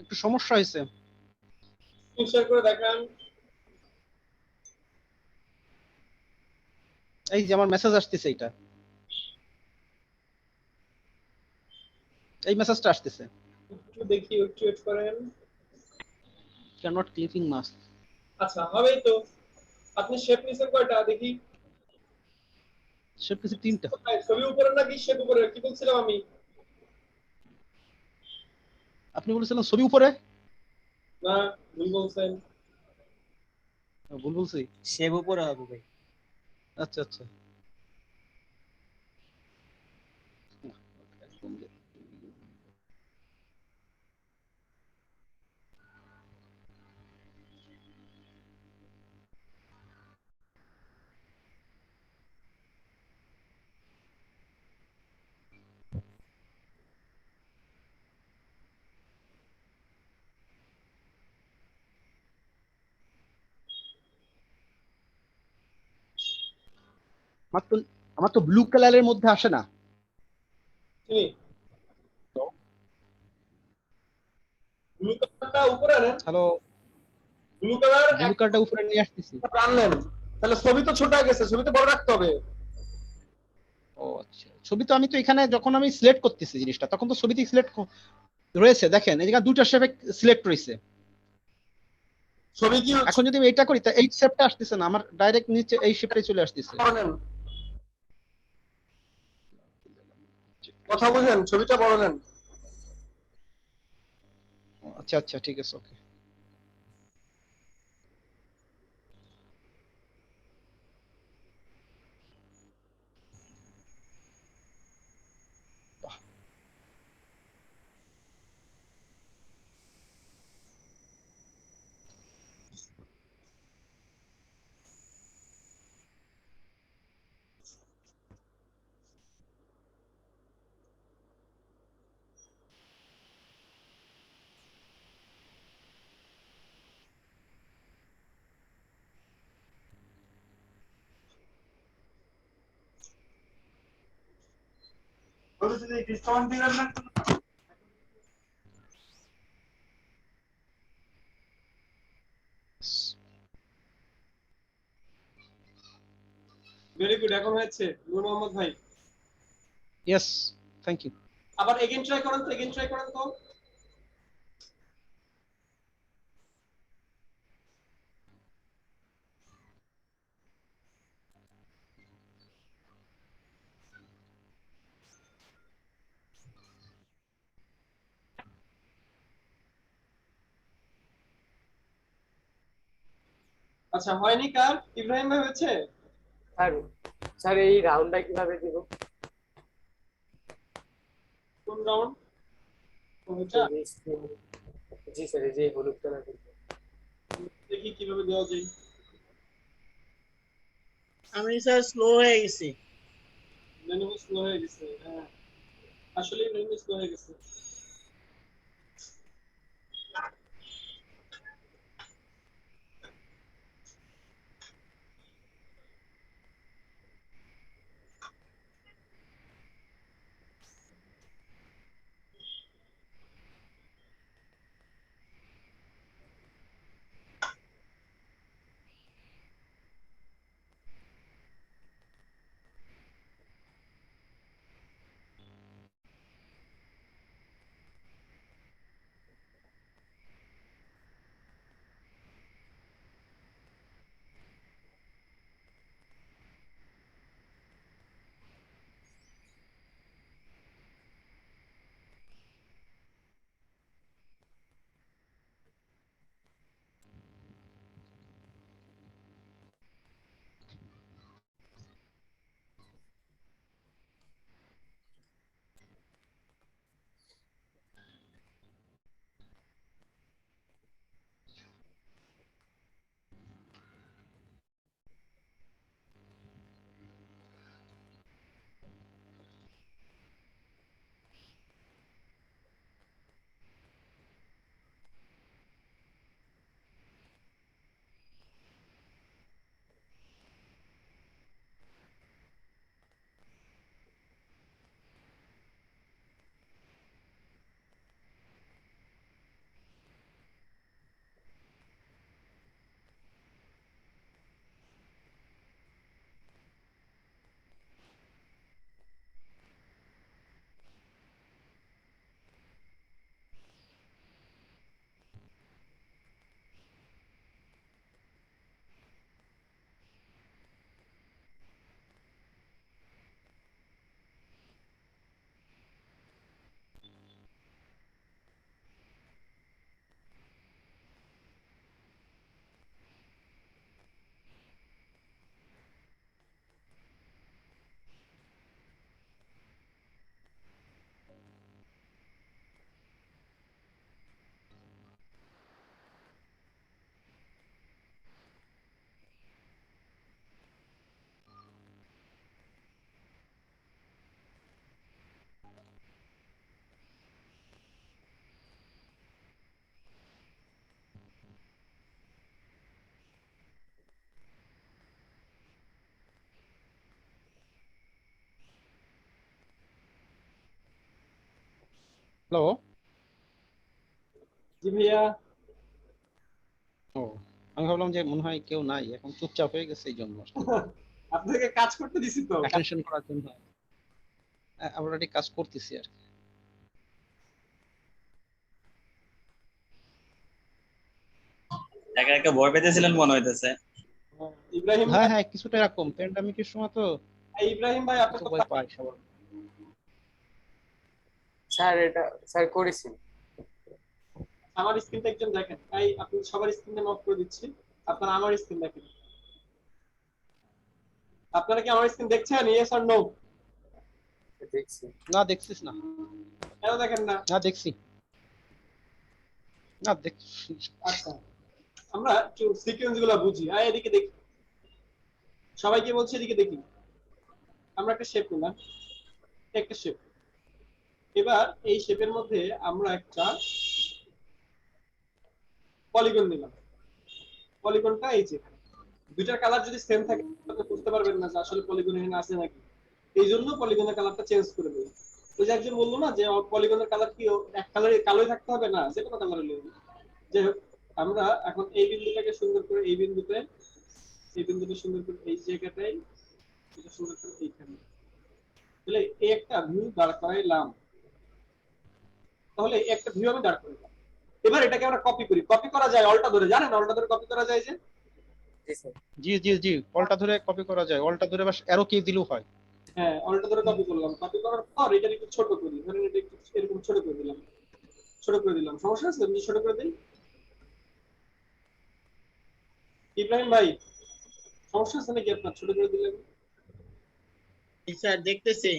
একটু সমস্যা হয়েছে। শেয়ার করে দেখান। এই যে আমার মেসেজ আসতেছে, এইটা, এই মেসেজটা আসতেছে, একটু দেখি, একটু ওয়েট করেন। Can't clicking mask. আচ্ছা, হবেই তো। আপনি শেপ নিছেন কয়টা দেখি? শেপ কিছু 3টা। কোথায়? ছবি উপরে নাকি শেপ উপরে? কি বলছিলাম আমি? আপনি বলেছিলেন ছবি উপরে। না, ভুল বলছেন। ভুল বলছি? শেপ উপরে হবে ভাই। আচ্ছা আচ্ছা। আমার তো ব্লু কালারের মধ্যে আসে না। চিনি। ব্লু কালারটা উপরে আনেন। হ্যালো, ব্লু কালার ব্লু কালারটা উপরে নিয়ে আসতেছি। আনলেন, তাহলে ছবি তো ছোট হয়ে গেছে, ছবিতে বড় রাখতে হবে। ও আচ্ছা, ছবি তো আমি তো এখানে যখন আমি সিলেক্ট করতেছি জিনিসটা, তখন তো ছবিতে সিলেক্ট রয়েছে। দেখেন এই জায়গায় দুইটা শেপে সিলেক্ট রয়েছে। ছবি কি এখন যদি আমি এটা করি, তা এই শেপটা আসতেছে না, আমার ডাইরেক্ট নিচে এই শেপটাই চলে আসতেছে। নেন, কথা বুঝেন, ছবিটা বড় নেন। আচ্ছা আচ্ছা, ঠিক আছে, ওকে। ডিসকাউন্ট দিবেন না? ভেরি গুড, এখন হয়েছে নূর মোহাম্মদ ভাই। Yes, thank you. আবার এগেইন ট্রাই করেন তো, এগেইন ট্রাই করেন তো। আচ্ছা, হয়নি কার? ইব্রাহিম ভাই হয়েছে? স্যার স্যার এই রাউন্ডটা কিভাবে দিব? কোন রাউন্ড? জি স্যার, এই যে হলুদ কালার। দেখি কিভাবে দেওয়া যায়। আমি স্যার স্লো হয়ে গেছি। মেনু স্লো হয়ে গেছে, হ্যাঁ আসলে মেনু স্লো হয়ে গেছে। হ্যালো। জি ভাইয়া। ও, আমি ভাবলাম যে মনে হয় কেউ নাই, এখন চুপচাপ হয়ে গেছে, এই জন্য আপনাকে কাজ করতে দিছি তো। অ্যাটেনশন করার জন্য আমরা একটি কাজ করতেছি আর কি। একা একা ভয় পেতেছিলেন মনে হইতেছে। ইব্রাহিম হ্যাঁ ভাই, হ্যাঁ, কিছুটা এরকম প্যান্ডামিকের সময় তো ইব্রাহিম ভাই আপনি একটু তো ভয় পাই সবার। স্যার এটা স্যার করেছি। আমার স্ক্রিনটা একজন দেখেন, তাই আপনি সবার স্ক্রিনটা অফ করে দিচ্ছি, আপনারা আমার স্ক্রিন দেখেন। আপনারা কি আমার স্ক্রিন দেখছেন? Yes or no? দেখছি। না দেখছিস না? কেন দেখেন না? না দেখছি না দেখছি। আচ্ছা, আমরা একটু সিকোয়েন্স গুলো বুঝি। এদিকে দেখি, সবাইকে বলছি এদিকে দেখি। আমরা একটা শেপ নিলাম, একটা শেপ। এবার এই শেপের মধ্যে আমরা একটা পলিগন নিলাম। পলিগনটা এই যে, দুইটার কালার যদি সেম থাকে আপনি বুঝতে পারবেন না যে আসলে পলিগন এখানে আছে নাকি। এই জন্য পলিগনের কালারটা চেঞ্জ করে দেবো। ওই যে একজন বললো না যে পলিগনের কালার কি এক কালারে কালোই থাকতে হবে, না যে কোনো কালার হলে। যাই হোক, আমরা এখন এই বিন্দুটাকে সুন্দর করে এই বিন্দুতে সুন্দর করে এই জায়গাটায় এটা শুরু করে এইখানে, তাহলে এই একটা ভিউ দাঁড় করাইলাম, তাহলে এই একটা ভিউ আমি দাঁড় করাইলাম। এবার এটাকে আমরা কপি করি, কপি করা যায় অল্টা ধরে, জানেন অল্টা ধরে কপি করা যায় যে? জি স্যার। জি জি জি, অল্টা ধরে কপি করা যায়, অল্টা ধরে বাস অ্যারো কি দিলেও হয়। হ্যাঁ, অল্টা ধরে কপি করলাম, কপি করার পর এটা একটু ছোট করি, ধরেন এটা একটু এরকম ছোট করে দিলাম, ছোট করে দিলাম, সমস্যা আছে আমি ছোট করে দিই? ইব্রাহিম ভাই সমস্যা আছে নাকি আপনার ছোট করে দিলে? জি স্যার, দেখতেছি।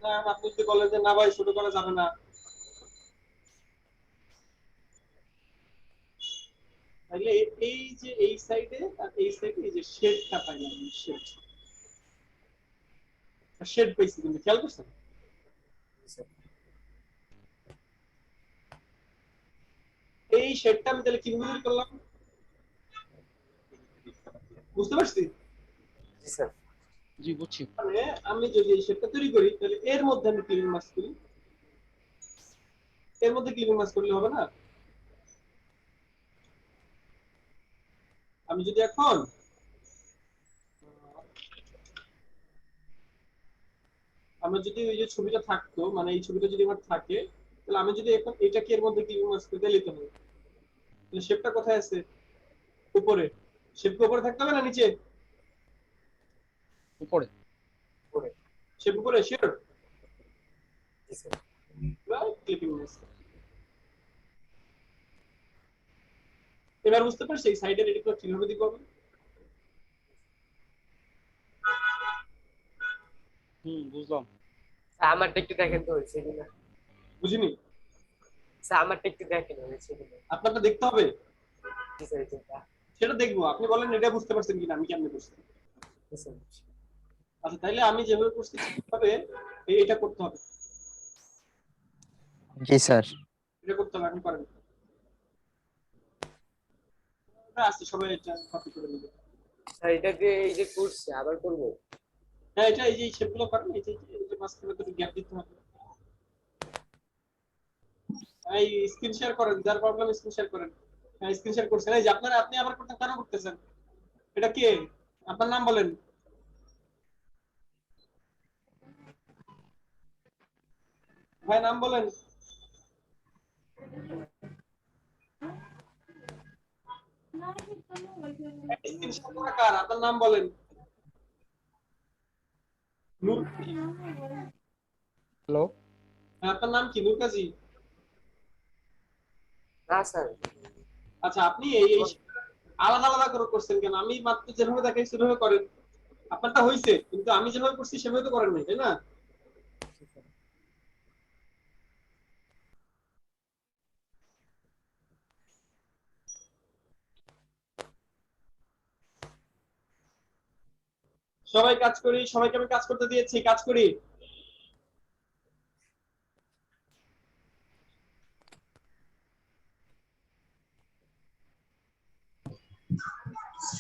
না আপনি যদি বলেন যে না ভাই ছোট করা যাবে না, তাহলে এই যে এই সাইডে আর এই সাইডে এই যে শেডটা পাইলাম, শেড, শেড পাইছি কিন্তু খেয়াল করছেন? এই শেডটা আমি তাহলে কিভাবে তৈরি করলাম বুঝতে পারছি? জি স্যার। জি বুঝছি। মানে আমি যদি এই শেডটা তৈরি করি তাহলে এর মধ্যে আমি ক্লিপিং মাস্ক করি, এর মধ্যে ক্লিপিং মাস্ক করলে হবে না? আমি যদি এখন আমার যদি ওই যে ছবিটা থাকতো, মানে এই ছবিটা যদি আমার থাকে, তাহলে আমি যদি এখন এটাকে এর মধ্যে ক্লিপিং মাস্ক করে দিতে হবে, তাহলে শেপটা কোথায় আছে? উপরে। শেপটা উপরে থাকতে হবে না নিচে? উপরে। উপরে। শেপ উপরে, শিওর? জি স্যার। Clipping mask. এবার বুঝতে পারছি এই সাইডের এডিটটা কিভাবে দিব আমি? বুঝলাম। স্যার আমারটা একটু দেখেন তো হয়েছে কিনা। বুঝিনি? স্যার আমারটা একটু দেখেন হয়েছে কিনা। আপনারটা দেখতে হবে। জি স্যার, এটা। সেটা দেখবো, আপনি বলেন এটা বুঝতে পারছেন কিনা আমি কেমনে বুঝছি। জি স্যার। আচ্ছা তাইলে আমি যেভাবে করছি ঠিকভাবে এটা করতে হবে, জি স্যার। এটা করতে হবে, আপনি করেন। আসছে সবাই এটা কপি করে নেবে। স্যার এটা দিয়ে এই যে করছি আবার করবো? হ্যাঁ এটা এই যে শেপগুলো করেন, এই যে মাঝখানে দুটো গ্যাপ দিতে হবে। এই স্ক্রিন শেয়ার করেন, যার প্রবলেম স্ক্রিন শেয়ার করেন। হ্যাঁ স্ক্রিন শেয়ার করছেন, এই যে আপনারা আপনি আবার করতে কেন করতেছেন? এটা কে? আপনার নাম বলেন। ভাই নাম বলেন। স্ক্রিন শেয়ার করা কার? আপনার নাম বলেন। নূর। হ্যালো, আপনার নাম কি? নূর কাজী? না স্যার। আচ্ছা আপনি এই এই আলাদা আলাদা করে করছেন কেন? আমি মাত্র যেভাবে দেখাই সেভাবে করেন। আপনারটা হয়েছে কিন্তু আমি যেভাবে করছি সেভাবে তো করেন নাই, তাই না? সবাই কাজ করি, সবাইকে আমি কাজ করতে দিয়েছি, কাজ করি।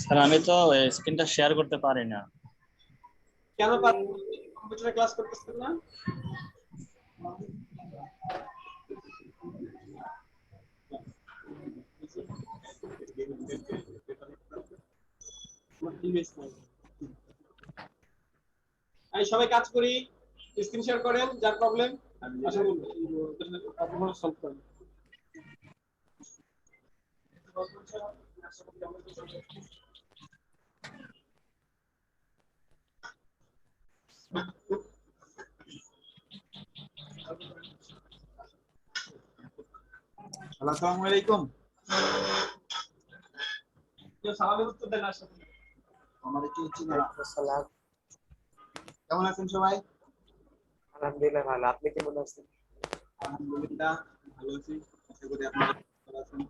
স্যার আমি তো স্ক্রিনটা শেয়ার করতে পারি না। কেন পারেন? কম্পিউটারে ক্লাস করতেছেন না? এই সবাই কাজ করি, স্ক্রিন শেয়ার করেন, যার প্রবলেম আশা বলবো প্রবলেম সলভ করেন। আসসালামু আলাইকুম। সালামের উত্তর দেন আসলে। আমার একটু সালাম। কেমন আছেন সবাই? আলহামদুলিল্লাহ ভালো, আপনি কেমন আছেন? আলহামদুলিল্লাহ ভালো আছি, আশা করি আপনারা ভালো আছেন।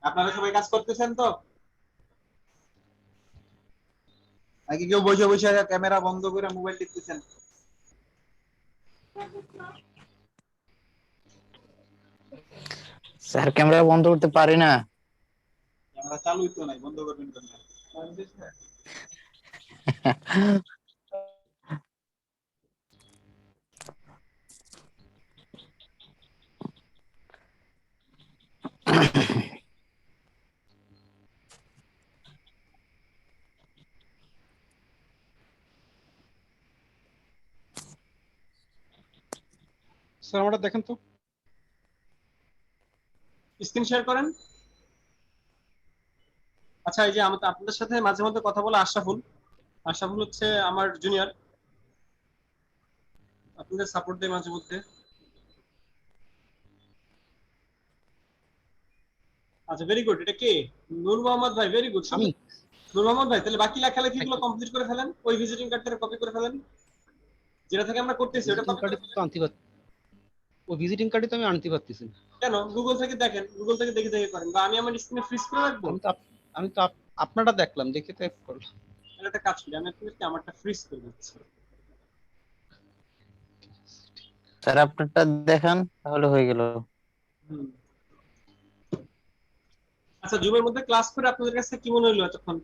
আপনারা সবাই কাজ করতেছেন তো? নাকি কেউ বসে বসে ক্যামেরা বন্ধ করে মোবাইল টিপতেছেন? স্যার ক্যামেরা বন্ধ করতে পারি না। ক্যামেরা চালুই তো নাই, বন্ধ করবেন কেন? স্যার আমারটা দেখেন তো। স্ক্রিন শেয়ার করেন। আচ্ছা, এই যে আপনাদের সাথে মাঝে মধ্যে কথা বলে আশরাফুল। আশরাফুল হচ্ছে আমার জুনিয়র, আপনাদের সাপোর্ট দেয় মাঝে মধ্যে। আচ্ছা, ভেরি গুড। এটা কে? নূর মোহাম্মদ ভাই, ভেরি গুড। আমি নূর মোহাম্মদ ভাই, তাহলে বাকি লেখালেখি গুলো কমপ্লিট করে ফেলেন, ওই ভিজিটিং কার্ডটা কপি করে ফেলেন, যেটা থেকে আমরা করতেছি ওটা ভিজিটিং কপি কার্ডে করে তো আনতে পারছি, ওই ভিজিটিং কার্ডে তো আমি আনতে পারতেছি না। কেন? গুগল থেকে দেখেন, গুগল থেকে দেখে দেখে করেন, বা আমি আমার স্ক্রিনে ফ্রিজ করে রাখবো। আমি তো আপনারটা দেখলাম, দেখে তো করলাম। তাহলে একটা কাজ করি, আমি আপনাদেরকে আমারটা ফ্রিজ করে দিচ্ছি। স্যার আপনারটা দেখান, তাহলে হয়ে গেল। আচ্ছা, জুমের মধ্যে ক্লাস করে আপনাদের কাছে কি মনে হলো এতক্ষণ?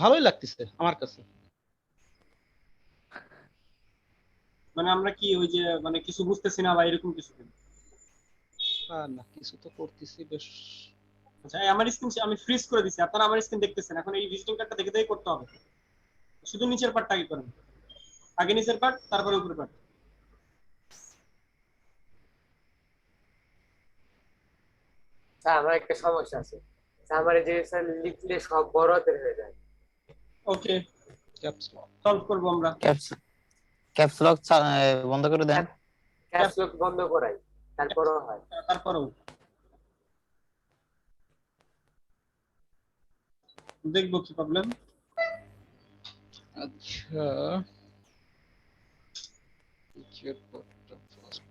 ভালোই লাগতেছে আমার কাছে। মানে আমরা কি ওই যে মানে কিছু বুঝতেছি না বা এরকম কিছু? না, কিছু তো করতেছি বেশ। আচ্ছা, আমার স্ক্রিন আমি ফ্রিজ করে দিছি, আপনারা আমার স্ক্রিন দেখতেছেন, এখন এই ভিজিটিং কার্ডটা দেখে দেখে করতে হবে। শুধু নিচের পার্টটা আগে করেন, আগে নিচের পার্ট, তারপরে উপরের পার্ট। স্যার আমার একটা সমস্যা আছে স্যার, আমার এই যে স্যার লিখলে সব বড় হাতের হয়ে যায়। ওকে, ক্যাপস লক সলভ করব আমরা। ক্যাপস লক বন্ধ করে দেন। ক্যাপস লক বন্ধ করাই, তারপরও হয়। তারপরেও দেখবো কি প্রবলেম। আচ্ছা, নিচের পার্টটা ফার্স্ট।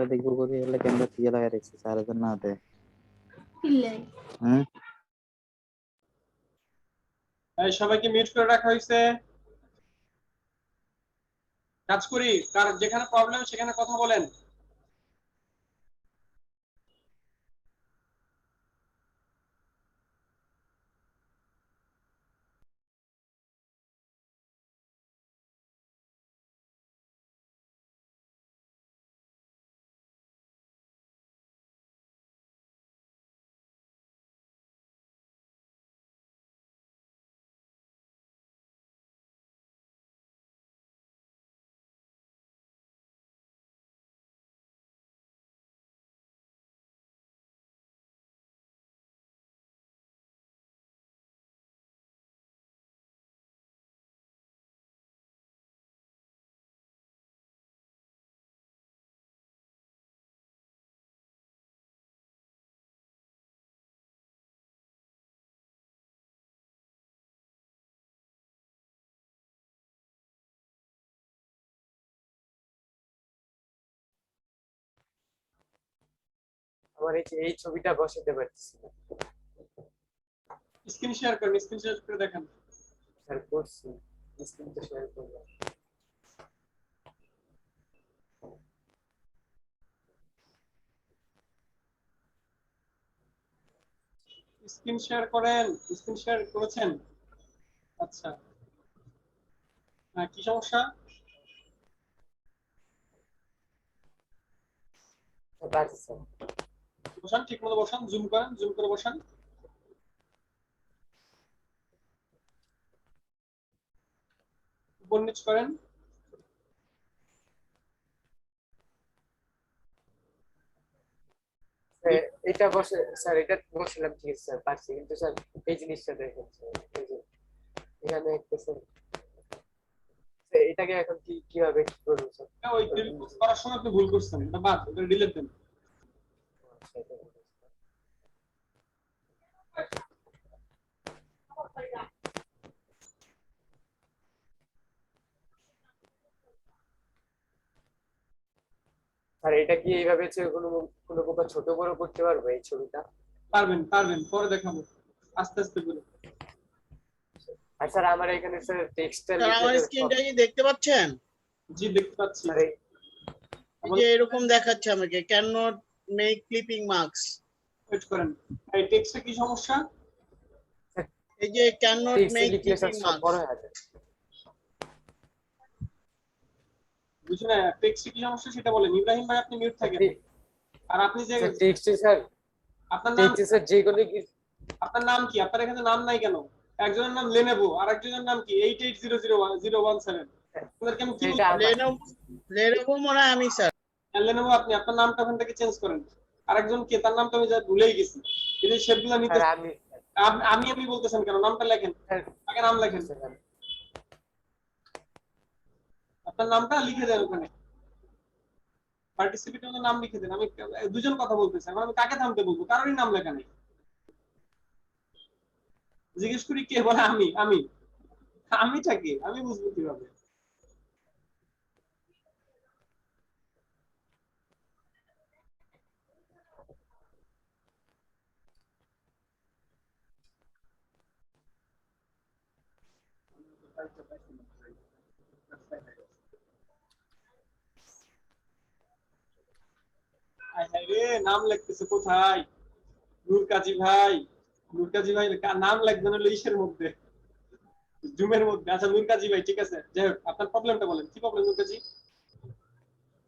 স্যারে দেখবো করে এলে ক্যামেরা দিয়ে লাগাই রাখছি স্যার যেন না দেয় কিনলে হুম এই সবাইকে মিউট করে রাখা হয়েছে। কাজ করি, কার যেখানে প্রবলেম সেখানে কথা বলেন। আমার এই ছবিটা বসাতে পারছি না স্ক্রিন শেয়ার করেন, স্ক্রিন শেয়ার করে দেখেন। স্যার করছি স্ক্রিনটা শেয়ার করলাম স্ক্রিন শেয়ার করেন, স্ক্রিন শেয়ার করেছেন? আচ্ছা, হ্যাঁ কি সমস্যা? পারছি স্যার বসান, ঠিক মতো বসান, জুম করেন, জুম করে বসান। উপর নিচ করেন। এটা বসে স্যার এটা বসলাম ঠিক আছে স্যার পারছি কিন্তু স্যার এই জিনিসটা দেখেন স্যার এই যে এখানে একটা স্যার এটাকে এখন কিভাবে কি করবো স্যার ওই করার সময় আপনি ভুল করছেন, এটা বাদ, এটা ডিলিট দেন। স্যার এটা কি এইভাবে কোনো কোনো প্রকার ছোট বড় করতে পারবো এই ছবিটা? পারবেন পারবেন, পরে দেখাবো আস্তে আস্তে করে। আর স্যার আমার এখানে স্যার টেক্সটটা স্যার আমার স্ক্রিনটা কি দেখতে পাচ্ছেন? জি দেখতে পাচ্ছি। এই যে এরকম দেখাচ্ছে আমাকে can not make clipping marks. Wait করেন, এই টেক্সটে কি সমস্যা? এই যে ক্যান নট মেক ক্লিপিং সব বড় মার্কস। হয়ে যাবে বুঝুন না, টেক্সটে কি সমস্যা সেটা বলেন। ইব্রাহিম ভাই আপনি মিউট থাকেন। আর আপনি যে টেক্সটে স্যার আপনার নাম, টেক্সটে স্যার যে কোনো কি আপনার নাম কি? আপনার এখানে নাম নাই কেন? একজনের নাম লেনেভো আর একজনের নাম কি 88001017। আপনাদেরকে আমি কি বলবো? লেনোভো মনে হয় আমি স্যার। লেনেভো আপনি আপনার নামটা ওখান থেকে চেঞ্জ করেন। আরেকজন কে, তার নামটা আমি যা ভুলেই গেছি। এই যে শেপগুলো নিতে আমি আমি বলতেছেন কেন? নামটা লেখেন, আগে নাম লেখেন, আপনার নামটা লিখে দেন ওখানে, পার্টিসিপেন্টের মধ্যে নাম লিখে দেন। আমি দুজন কথা বলতেছি, এখন আমি কাকে থামতে বলবো? কারোরই নাম লেখা নেই। জিজ্ঞেস করি কে, বলে আমি। আমিটা কে? আমি বুঝবো কিভাবে? নাম লিখতেছে কোথায়? নূর কাজী ভাই, নূর কাজী ভাই নাম লিখবেন হলো ইসের মধ্যে, জুমের মধ্যে। আচ্ছা নূর কাজী ভাই ঠিক আছে, যাই হোক আপনার প্রবলেমটা বলেন, কি প্রবলেম নূর কাজী?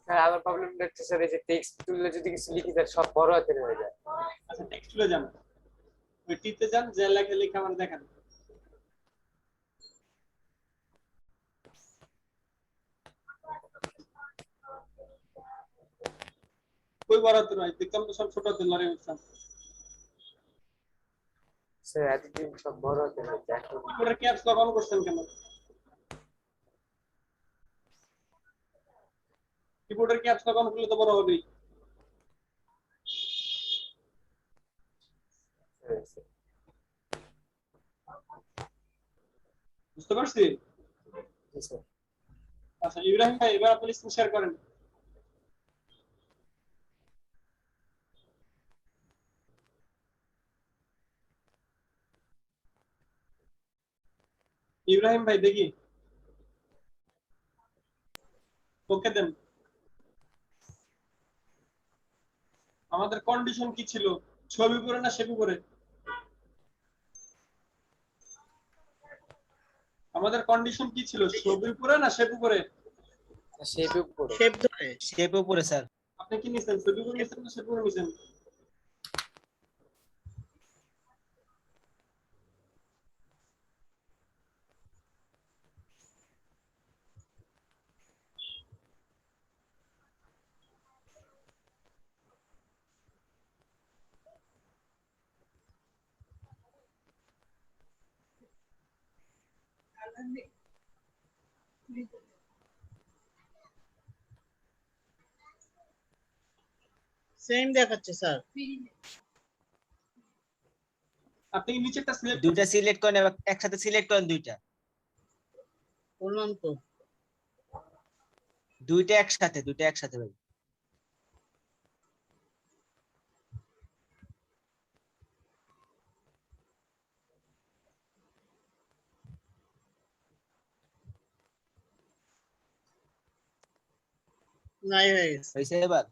স্যার আমার প্রবলেমটা হচ্ছে স্যার এই যে টেক্সট টুলে যদি কিছু লিখি স্যার সব বড় হাতের হয়ে যায়। আচ্ছা টেক্সট টুলে যান, ওই টিতে যান, যে লেখা লেখা আমার দেখান। কই বড় হাতের হয়? দেখতাম তো সব ছোট হাতের লড়াই উঠতাম। স্যার এতদিন সব বড় হাতের হয়ে যায় এখন কিবোর্ডের ক্যাপস লক অন করছেন কেন? কিবোর্ডের ক্যাপস লক অন করলে তো বড় হবেই। বুঝতে পারছি? আচ্ছা ইব্রাহিম ভাই এবার আপনি স্ক্রিন শেয়ার করেন। ইব্রাহিম ভাই দেখি, ওকে দেন। আমাদের কন্ডিশন কি ছিল, ছবি পরে না শেপ উপরে? আমাদের কন্ডিশন কি ছিল, ছবি উপরে না শেপ উপরে? শেপ উপরে। শেপ ধরে। শেপ উপরে স্যার। আপনি কি নিছেন, ছবি উপরে নিছেন না শেপ উপরে নিছেন? সেম দেখাচ্ছে স্যার। আপনি কি নিচেরটা সিলেক্ট দুইটা সিলেক্ট করেন, এবার একসাথে সিলেক্ট করেন দুইটা। বললাম তো। দুইটা একসাথে ভাই। নাই হয়ে গেছে। হইছে এবার?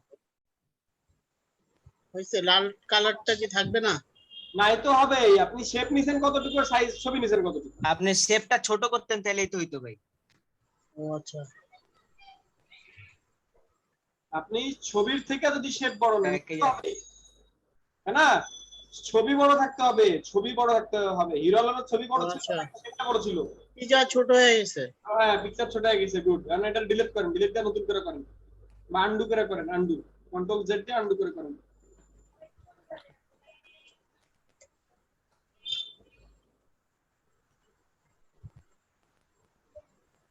হয়েছে। লাল কালারটা কি থাকবে না? নাই তো হবেই। আপনি শেপ নিছেন কতটুকু, সাইজ ছবি নিছেন কতটুকু? আপনি শেপটা ছোট করতেন তাহলেই তো হইতো ভাই। ও আচ্ছা। আপনি ছবির থেকে যদি শেপ বড় নেন একই হবে, তাই না? ছবি বড় থাকতে হবে, ছবি বড় থাকতে হবে। হিরো আলমের ছবি বড় ছিল, আচ্ছা। শেপটা বড় ছিল। পিজা ছোট হয়ে গেছে। হ্যাঁ, পিকচার ছোট হয়ে গেছে, গুড। কারণ এটা ডিলিট করেন, ডিলিট দিয়ে নতুন করে করেন, বা আনডু করে করেন, আনডু কন্ট্রোল জেড দিয়ে আনডু করে করেন।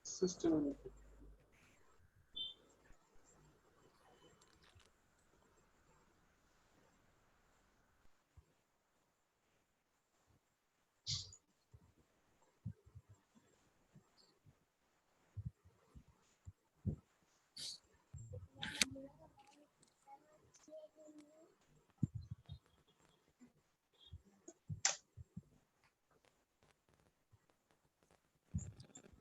সিস্টেম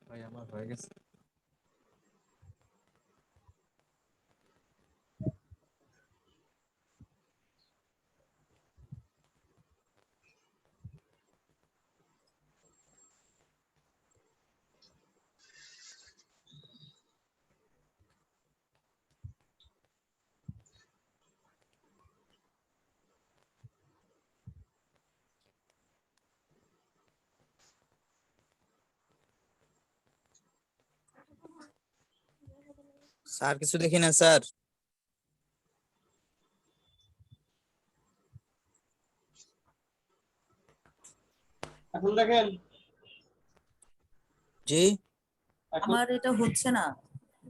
ভাই আমার হয়ে গেছে। স্যার কিছু দেখি না স্যার। এখন দেখেন। জি আমার এটা হচ্ছে না,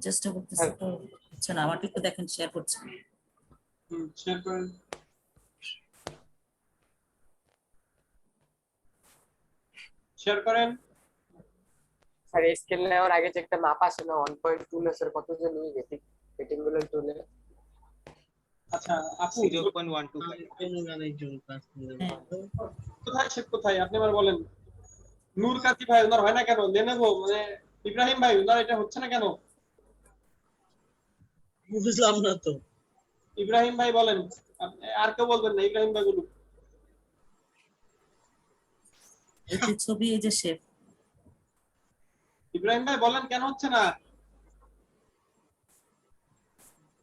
চেষ্টা করতেছি তো হচ্ছে না। আমারটা একটু দেখেন, শেয়ার করছি। শেয়ার করেন। শেয়ার করেন। স্যার স্কেল নেওয়ার আগে যে একটা মাপ আসে না 1.2 না স্যার, কত যে নিয়ে গেছি ফিটিং গুলো তুলে। আচ্ছা আপু 0.125 কোথায় শেপ কোথায় আপনি আবার বলেন। নূর কাজী ভাই ওনার হয় না কেন? লেনেভো মানে ইব্রাহিম ভাই ওনার এটা হচ্ছে না কেন? বুঝলাম না তো। ইব্রাহিম ভাই বলেন, আর কেউ বলবেন না, ইব্রাহিম ভাই বলুন। এই যে ছবি, এই যে শেপ। ইব্রাহিম ভাই বলেন কেন হচ্ছে না?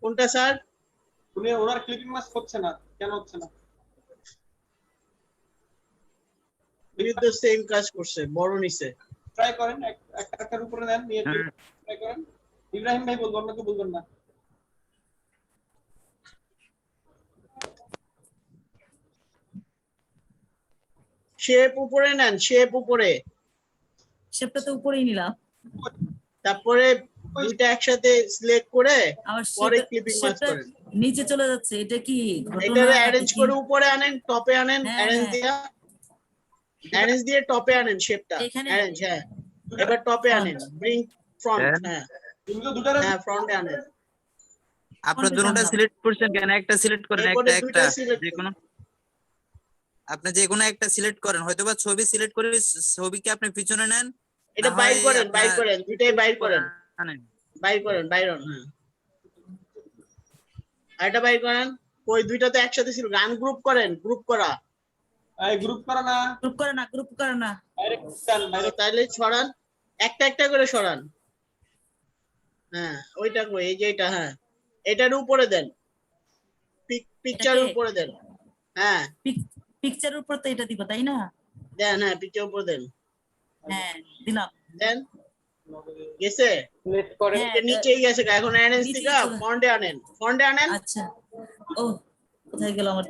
কোনটা স্যার? উনি ওনার ক্লিপিং মাস্ক হচ্ছে না, কেন হচ্ছে না? বিরুদ্ধ সেম কাজ করছে, বড় নিচে। ট্রাই করেন, একটার উপরে নেন, নিয়ে ট্রাই করেন। ইব্রাহিম ভাই বলবো, অন্য কেউ বলবেন না। শেপ উপরে নেন, শেপ উপরে। শেপটা তো উপরেই নিলাম। তারপরে দুইটা একসাথে সিলেক্ট করে আমার পরে ক্লিপিং মাস্ক শেপটা করেন। নিচে চলে যাচ্ছে, এটা কি ঘটনা? এটারে অ্যারেঞ্জ করে উপরে আনেন, টপে আনেন, হ্যাঁ, অ্যারেঞ্জ হ্যাঁ। দিয়া, অ্যারেঞ্জ দিয়ে টপে আনেন শেপটা। এখানে? অ্যারেঞ্জ, হ্যাঁ। এবার টপে আনেন, ব্রিং ফ্রন্ট, হ্যাঁ। হ্যাঁ, ফ্রন্টে আনেন। আপনার দুটোটা সিলেক্ট করছেন কেন? একটা সিলেক্ট করেন, এরপরে একটা দুইটা select যে কোনো আপনি যে কোনো একটা সিলেক্ট করেন, হয়তোবা ছবি সিলেক্ট করে ছবিকে আপনি পিছনে নেন, এটা বাইর করেন দুইটাই বাইর করেন বাইরন হ্যাঁ আর এটা বাইর করেন ওই দুইটা তো একসাথে ছিল আনগ্রুপ করেন গ্রুপ করা এই গ্রুপ করো না, গ্রুপ করে না ডাইরেক্ট ডান বাইরে। তাহলে সরান একটা একটা করে সরান হ্যাঁ ওইটা কই এই যে এটা হ্যাঁ এটার উপরে দেন পিকচারের উপরে দেন হ্যাঁ পিকচারের উপর তো এটা দিব তাই না? দেন হ্যাঁ পিকচার উপরে দেন হ্যাঁ দিলাম। দেন গেছে সিলেক্ট করে এটা নিচেই গেছে এখন এনএস থেকে ফন্টে আনেন আচ্ছা ও কোথায় গেল আমার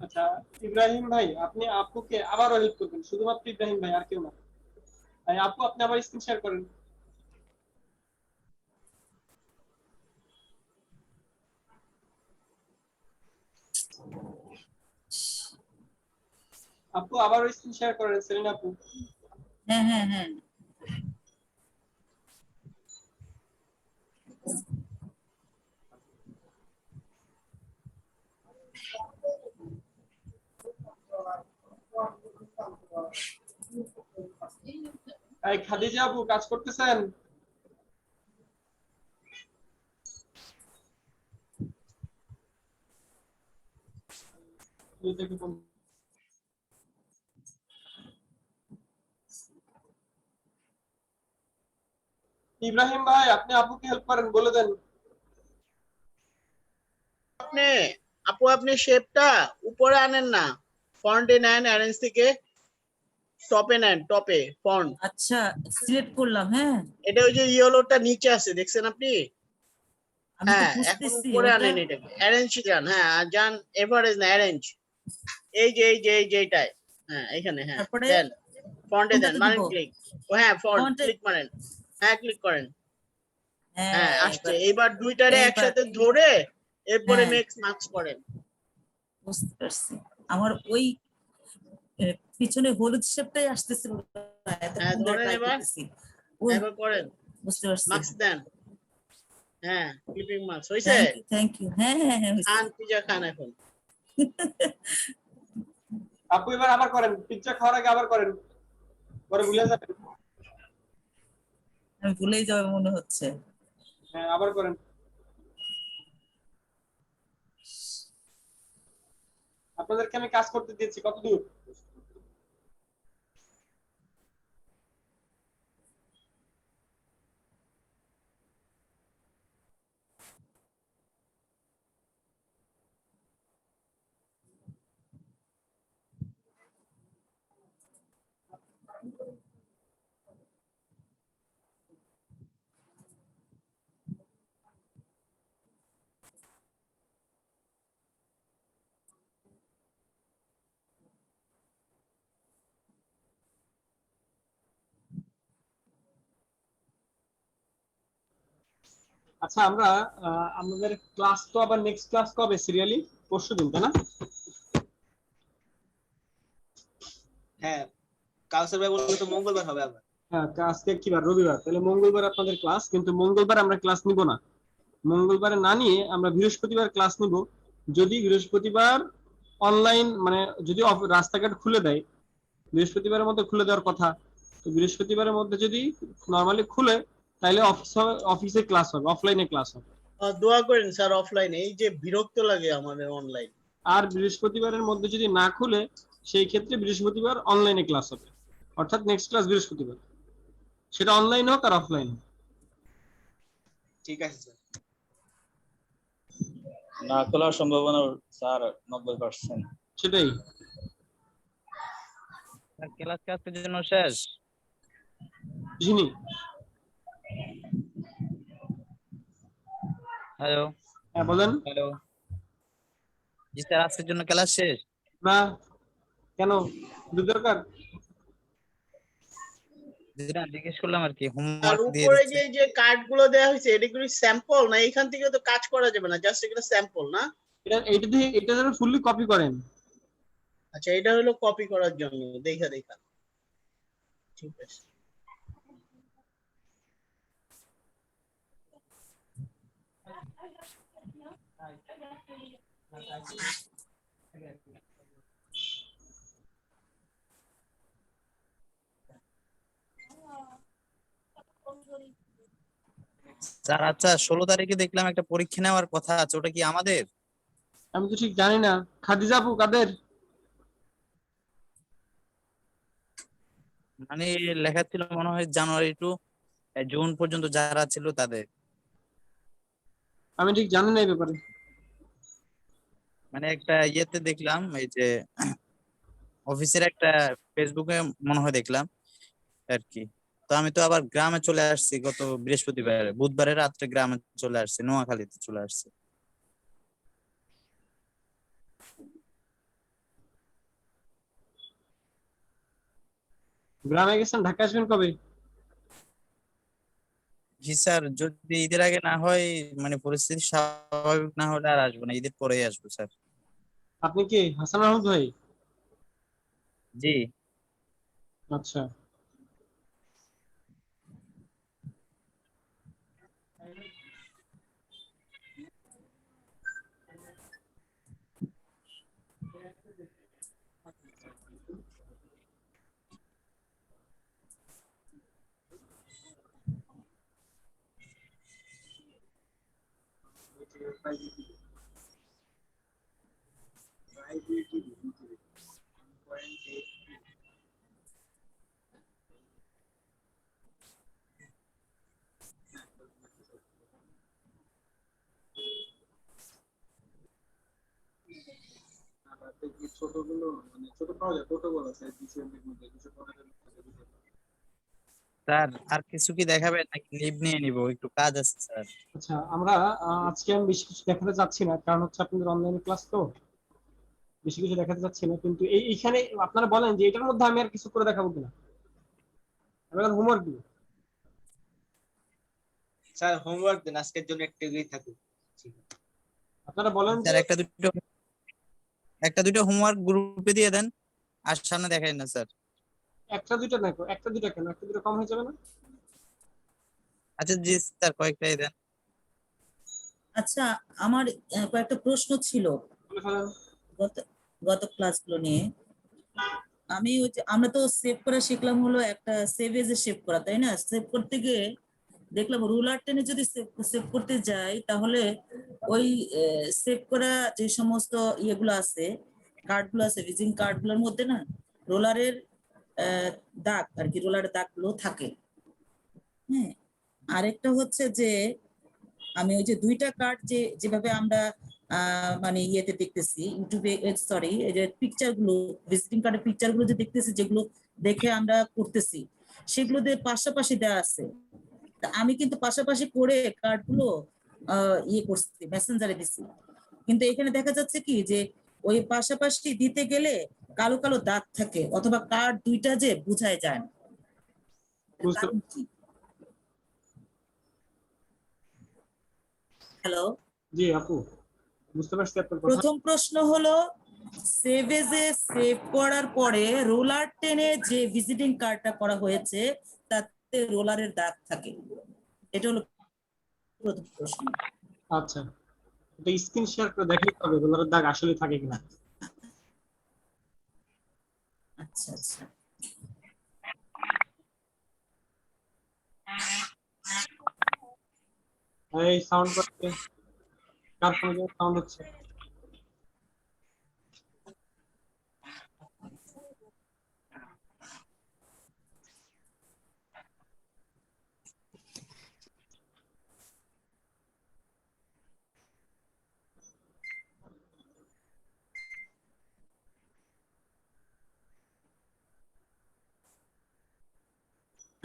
আচ্ছা ইব্রাহিম ভাই, আপনি আপুকে আবারও হেল্প করবেন, শুধুমাত্র ইব্রাহিম ভাই, আর কেউ না। ভাই আপু আপনি আবার স্ক্রিন শেয়ার করেন। আপু আবার স্ক্রিন শেয়ার করেন সেলিনা আপু। হ্যাঁ এই খাদিজা আপু কাজ করতেছেন? ইব্রাহিম ভাই আপনি আপুকে হেল্প করেন, বলে দেন। আপনি শেপটা উপরে আনেন না ফন্টে নেন অ্যারেঞ্জ থেকে টপে নেন টপে ফন্ট আচ্ছা সিলেক্ট করলাম হ্যাঁ এটা ওই যে ইয়েলোটা নিচে আছে দেখছেন আপনি আমি তো হ্যাঁ এখন বুঝতেছি উপরে ওটা আনেন এটাকে অ্যারেঞ্জ যান হ্যাঁ আর যান এভারেজ না অ্যারেঞ্জ এই যে এইটায় হ্যাঁ এখানে হ্যাঁ তারপরে দেন ফন্টে দেন কোনটাতে মানেন দিব? ক্লিক ও হ্যাঁ ফন্ট ফন্টে ক্লিক করেন হ্যাঁ ক্লিক করেন হ্যাঁ হ্যাঁ আসছে এইবার দুইটারে এইবার একসাথে ধরে এরপরে হ্যাঁ নেক্সট মার্কস করেন বুঝতে পারছি আমার ওই পিছনে হলুদ শেপটাই আসতেছিল না, হ্যাঁ এতক্ষণ ধরে ধরেন ট্রাই এবার করতেছি ওই এবার করেন বুঝতে পারছি। মার্কস দেন হ্যাঁ ক্লিপিং মার্কস হইছে থ্যাংক ইউ হ্যাঁ হয়েছে। খান পিজা খান এখন আপু এবার আবার করেন, পিজ্জা খাওয়ার আগে আবার করেন, পরে ভুলে যাবেন। আমি ভুলেই যাবে মনে হচ্ছে। হ্যাঁ আবার করেন। আপনাদেরকে আমি কাজ করতে দিয়েছি, কত দূর? আচ্ছা আমরা আমাদের ক্লাস তো আবার নেক্সট ক্লাস কবে সিরিয়ালি? পরশুদিন তাই না? হ্যাঁ কাউসার ভাই বললো তো মঙ্গলবার হবে আবার। হ্যাঁ আজকে কি বার? রবিবার। তাহলে মঙ্গলবার আপনাদের ক্লাস, কিন্তু মঙ্গলবার আমরা ক্লাস নিব না। মঙ্গলবারে না নিয়ে আমরা বৃহস্পতিবার ক্লাস নিব। যদি বৃহস্পতিবার অনলাইন মানে যদি রাস্তাঘাট খুলে দেয়, বৃহস্পতিবারের মধ্যে খুলে দেওয়ার কথা, তো বৃহস্পতিবারের মধ্যে যদি নরমালি খুলে তাহলে অফিসে ক্লাস হবে, অফলাইনে ক্লাস হবে। দোয়া করেন স্যার অফলাইনে, এই যে বিরক্ত লাগে আমাদের অনলাইন। আর বৃহস্পতিবারের মধ্যে যদি না খুলে সেই ক্ষেত্রে বৃহস্পতিবার অনলাইনে ক্লাস হবে, অর্থাৎ নেক্সট ক্লাস বৃহস্পতিবার, সেটা অনলাইন হোক আর অফলাইন হোক। ঠিক আছে স্যার। না খোলার সম্ভাবনা স্যার 90%। সেটাই ক্লাস আজকের জন্য শেষ। জিনি হ্যালো হ্যাঁ বলেন। হ্যালো জি স্যার আজকের জন্য ক্লাস শেষ। না কেন দরকার? যেটা জিজ্ঞেস করলাম আর কি, আর হোমওয়ার্ক দিয়ে উপরে দিচ্ছে। যে কার্ড গুলো দেওয়া হয়েছে এটা কি স্যাম্পল না? এখান থেকে তো কাজ করা যাবে না, জাস্ট এগুলো স্যাম্পল না? এটা যেন ফুললি কপি করেন। আচ্ছা এটা হলো কপি করার জন্য, দেখা ঠিক আছে। স্যার আচ্ছা 16 তারিখে দেখলাম একটা পরীক্ষা নেওয়ার কথা আছে, ওটা কি আমাদের? আমি তো ঠিক জানি না। খাদিজা আপু কাদের? মানে লেখা ছিল মনে হয় জানুয়ারি টু জুন পর্যন্ত যারা ছিল তাদের। আমি ঠিক জানি না এই ব্যাপারে। মানে একটা ইয়েতে দেখলাম, এই যে অফিসের একটা ফেসবুকে মনে হয় দেখলাম আর কি। তো আমি তো আবার গ্রামে চলে আসছি গত বৃহস্পতিবার, বুধবারের রাত্রে গ্রামে চলে আসছি, নোয়াখালীতে চলে আসছি। গ্রামে গেছেন, ঢাকা আসবেন কবে? জি স্যার, যদি ঈদের আগে না হয়, মানে পরিস্থিতি স্বাভাবিক না হলে আর আসবো না, ঈদের পরেই আসবো স্যার। আপনি কি হাসান আহমদ ভাই? জি। আচ্ছা। ছোটগুলো মানে ছোট পাওয়া যায়, ছোট বড় আছে 200 এর মধ্যে 215 এর মধ্যে। স্যার আর কিছু কি দেখাবেন নাকি লিভ নিয়ে নিব, একটু কাজ আছে স্যার। আচ্ছা, আমরা আজকে আমি বেশি কিছু দেখাতে চাচ্ছি না, কারণ হচ্ছে আপনাদের অনলাইন ক্লাস তো, বেশি কিছু দেখাতে চাচ্ছি না। কিন্তু এইখানে আপনারা বলেন যে এটার মধ্যে আমি আর কিছু করে দেখাবো কিনা, আমি আর হোমওয়ার্ক দিব। স্যার হোমওয়ার্ক দেন, আজকের জন্য একটুই থাকুক। আপনারা বলেন যে স্যার একটা দুটো হোমওয়ার্ক গ্রুপে দিয়ে দেন, আর সামনে দেখাই না স্যার। একটা দুইটা দেখো, একটা দুইটা কেন, একটা দুটো কম হয়ে যাবে না? আচ্ছা জি স্যার, কয়েকটাই দেন। আচ্ছা, আমার কয়েকটা প্রশ্ন ছিল বলে ফেলেন। গত গত ক্লাসগুলো নিয়ে। আমি ওই যে আমরা তো সেভ করা শিখলাম হলো একটা সেভ এজে সেভ করা, তাই না? সেভ করতে গিয়ে দেখলাম রুলার টেনে যদি সেভ করতে যাই, তাহলে ওই সেভ করা যে সমস্ত ইয়েগুলো আছে, কার্ডগুলো আছে, ভিজিটিং কার্ডগুলোর মধ্যে না রোলারের দাগ আর কি, রোলারের দাগগুলো থাকে। হ্যাঁ, আরেকটা হচ্ছে যে আমি ওই যে দুইটা কার্ড যেভাবে আমরা মানে ইয়েতে দেখতেছি ইউটিউবে, সরি, এই যে পিকচার গুলো, ভিজিটিং কার্ডের পিকচার গুলো যে দেখতেছি, যেগুলো দেখে আমরা করতেছি, সেগুলো দিয়ে পাশাপাশি দেওয়া আছে। তা আমি কিন্তু পাশাপাশি করে কার্ড গুলো ইয়ে করছি, মেসেঞ্জারে দিছি। কিন্তু এখানে দেখা যাচ্ছে কি যে ওই পাশাপাশি দিতে গেলে কালো কালো দাগ থাকে, অথবা কার্ড দুইটা যে বুঝাই যায় না। বুঝতে কারণ কি? হ্যালো, জি আপু, বুঝতে পারছি আপনার কথা। প্রথম প্রশ্ন হলো সেভেজে সেভ করার পরে রোলার টেনে যে ভিজিটিং কার্ডটা করা হয়েছে তাতে রোলারের দাগ থাকে, এটা হলো প্রথম প্রশ্ন। আচ্ছা, এটা স্ক্রিন শেয়ার করে দেখাই হবে রোলারের দাগ আসলে থাকে কিনা। আচ্ছা আচ্ছা, এই সাউন্ড করতে, কার ফোনে সাউন্ড হচ্ছে?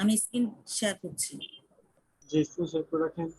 আমি স্ক্রিন শেয়ার করছি। যে স্ক্রিন শেয়ার করে রাখেন।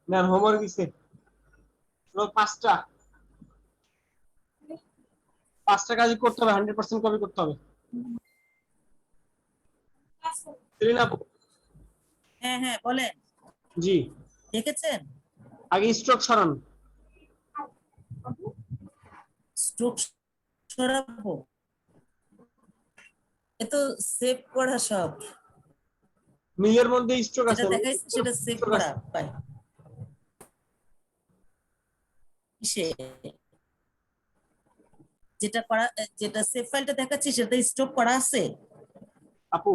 না হোমওয়ার্ক দিছে পাঁচটা কাজ করতে হবে 100% কপি করতে হবে সেলিনা আপু, হ্যাঁ হ্যাঁ বলেন, জি দেখেছেন? আগে স্ট্রোক সরান স্ট্রোক সরাবো, এ তো সেভ করা সব, মিলের মধ্যে স্ট্রোক যেটা আছে দেখাইছে সেটা সেভ করা পাই। কিসে? যেটা করা, যেটা সেভ ফাইলটা দেখাচ্ছি সেটা স্টক করা আছে। আপু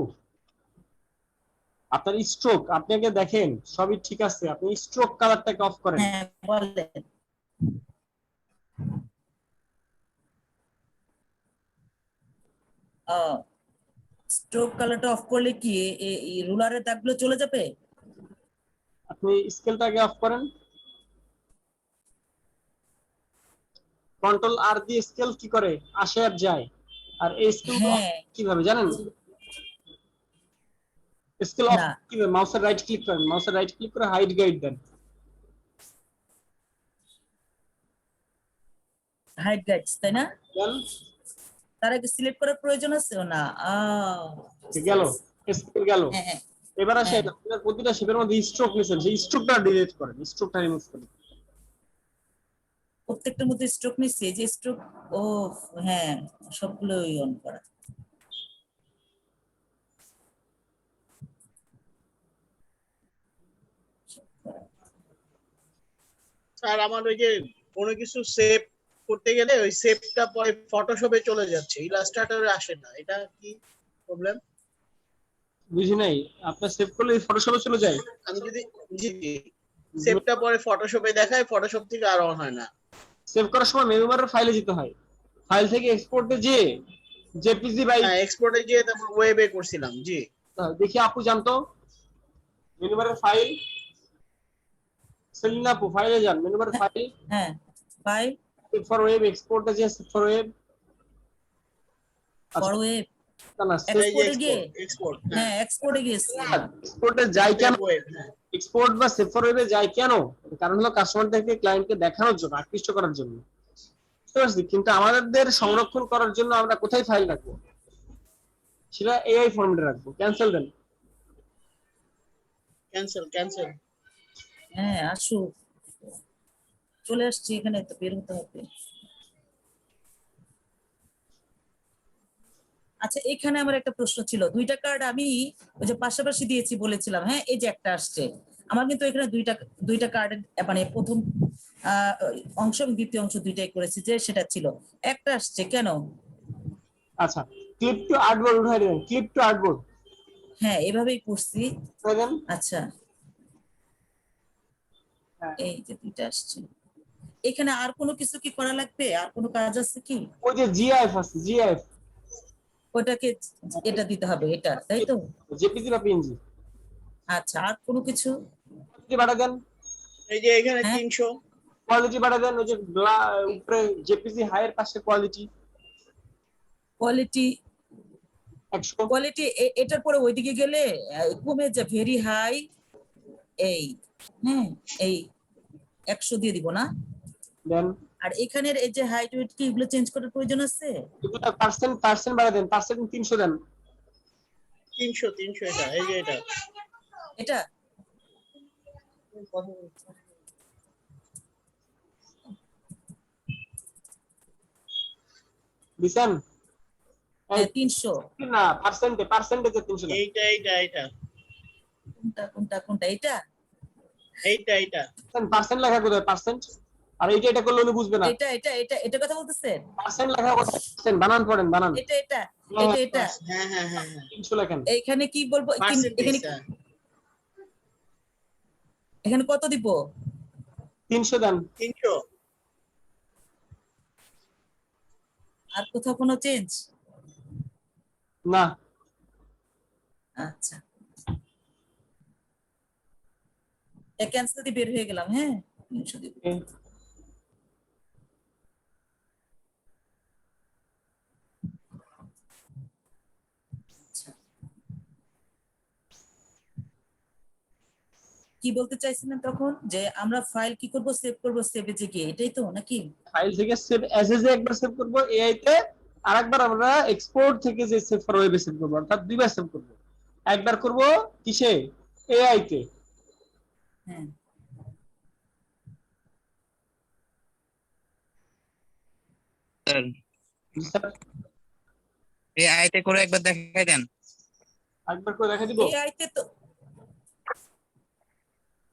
আপনার স্ট্রোক আপনি আগে দেখেন সবই ঠিক আছে, আপনি স্ট্রোক কালারটাকে অফ করেন। হ্যাঁ বলেন। স্ট্রোক কালারটা অফ করলে কি এই রুলারের দাগগুলো চলে যাবে? আপনি স্কেলটাকে অফ করেন, কন্ট্রোল আর দিয়ে স্কেল কি করে আসে আর যায়, আর এই স্কেল হ্যাঁ কিভাবে জানেন? স্কেল অফ না, কিভাবে? মাউসের রাইট ক্লিক করেন, মাউসের রাইট ক্লিক করে হাইড গাইড দেন, হাইড গাইডস তাই না? দেন তার আগে সিলেক্ট করার প্রয়োজন আছে না? গেল স্কেল গেল। হ্যাঁ হ্যাঁ এবার আসে হ্যাঁ। আপনার প্রতিটা শেপের মধ্যে স্ট্রোক নিছেন, সেই স্ট্রোকটা ডিলিট করেন, স্ট্রোকটা রিমুভ করেন। প্রত্যেকটার মধ্যে স্ট্রোক নিচ্ছে, যে স্ট্রোক, ও হ্যাঁ সবগুলোই অন করা। স্যার আমার ওই যে কোনো কিছু সেভ করতে গেলে ওই সেভটা পরে ফটোশপে চলে যাচ্ছে, ইলাস্ট্রেটরে আসে না, এটা কি প্রবলেম? বুঝি নাই, আপনার সেভ করলে ফটোশপে চলে যায়? আমি যদি জি সেভটা পরে ফটোশপে দেখায়, ফটোশপ থেকে আর অন হয় না। সেভ করার সময় মেনু বারের ফাইলে যেতে হয়, ফাইল থেকে এক্সপোর্টে যে জেপিজি বাই, হ্যাঁ এক্সপোর্টে গিয়ে তারপর ওয়েবে করছিলাম। জি দেখি আপু জানতো মেনু বারের ফাইল, সেলিনা আপু ফাইলে যান, মেনু বারের ফাইল, হ্যাঁ ফাইল সেভ ফর ওয়েব, এক্সপোর্টে যে save for web, for web না সেভ এক্সপোর্টে গিয়ে, এক্সপোর্ট, হ্যাঁ এক্সপোর্টে গিয়েছি। এক্সপোর্টে যায় কেন? ওয়েব এক্সপোর্ট বা সেভ ফর ওয়েবে যায় কেন? কারণ হলো কাস্টমারদেরকে ক্লায়েন্টকে দেখানোর জন্য, আকৃষ্ট করার জন্য, বুঝতে পারছি। কিন্তু আমাদের সংরক্ষণ করার জন্য আমরা কোথায় ফাইল রাখবো? সেটা এআই ফরম্যাটে রাখবো। ক্যান্সেল দেন, ক্যান্সেল ক্যান্সেল। হ্যাঁ আসো, চলে আসছি, এখানে তো বের হতে হবে। আচ্ছা এখানে আমার একটা প্রশ্ন ছিল, দুইটা কার্ড আমি ওই যে পাশাপাশি দিয়েছি বলেছিলাম, হ্যাঁ এই যে একটা আসছে আমার, কিন্তু এখানে দুইটা কার্ডের মানে প্রথম অংশ এবং দ্বিতীয় অংশ দুইটাই করেছি, যে সেটা ছিল একটা আসছে কেন? আচ্ছা ক্লিপ টু আর্টবোর্ড উঠাই দেন, ক্লিপ টু আর্টবোর্ড হ্যাঁ এভাবেই করছি। উঠাই দেন। আচ্ছা এই যে দুইটা আসছে, এখানে আর কোনো কিছু কি করা লাগবে? আর কোনো কাজ আছে কি? ওই যে জিআইএফ আছে, জিআইএফ ওটাকে এটা দিতে হবে, এটা তাই তো? জেপিজি বা পিএনজি। আচ্ছা আর কোনো কিছু? কোয়ালিটি বাড়া দেন, এই যে এখানে 300 কোয়ালিটি বাড়া দেন, ওই যে উপরে জেপিজি হাই এর পাশে কোয়ালিটি কোয়ালিটি, 100, কোয়ালিটি এটার পরে ওইদিকে গেলে কমে যায়, ভেরি হাই, এই হ্যাঁ এই 100 দিয়ে দিব না? দেন আর এখানের এই যে হাইট ওয়েট কি এগুলো চেঞ্জ করার প্রয়োজন আছে? এগুলা পার্সেন্ট বাড়া দেন, পার্সেন্ট 300 দেন, 300 এটা, এই যে এটা এটা দিছেন? 300 না পার্সেন্টেজে 300 দেন। এইটা এইটা এইটা কোনটা কোনটা কোনটা? এটা এইটা এইটা পার্সেন্ট লেখা কোথায়? পার্সেন্ট, আর এটা করলে উনি বুঝবে না। এটা এটা এটা এটা কথা বলতেছেন? পার্সেন্ট লেখা কোথায়? পার্সেন্ট বানান পড়েন, বানান। এটা এটা এটা এটা হ্যাঁ হ্যাঁ হ্যাঁ 300 লেখেন। এইখানে কি বলবো? এখানে এখানে কত দিব? 300 দেন। 300। আর কোথাও কোনো চেঞ্জ? না। আচ্ছা ক্যান্সেল দিয়ে বের হয়ে গেলাম। হ্যাঁ 300 দিব। কি বলতে চাইছিলেন তখন যে আমরা ফাইল কি করব, সেভ করব সেভে যে গিয়ে, এটাই তো নাকি? ফাইল থেকে সেভ অ্যাজ এ একবার সেভ করব এআই তে, আরেকবার আমরা এক্সপোর্ট থেকে যে সেভ ফর ওয়েবে সেভ করব, অর্থাৎ দুইবার সেভ করব। একবার করব কিসে, এআই তে। হ্যাঁ স্যার এই আইতে করে একবার দেখাই দেন। একবার করে দেখা দিব। এআই তে তো,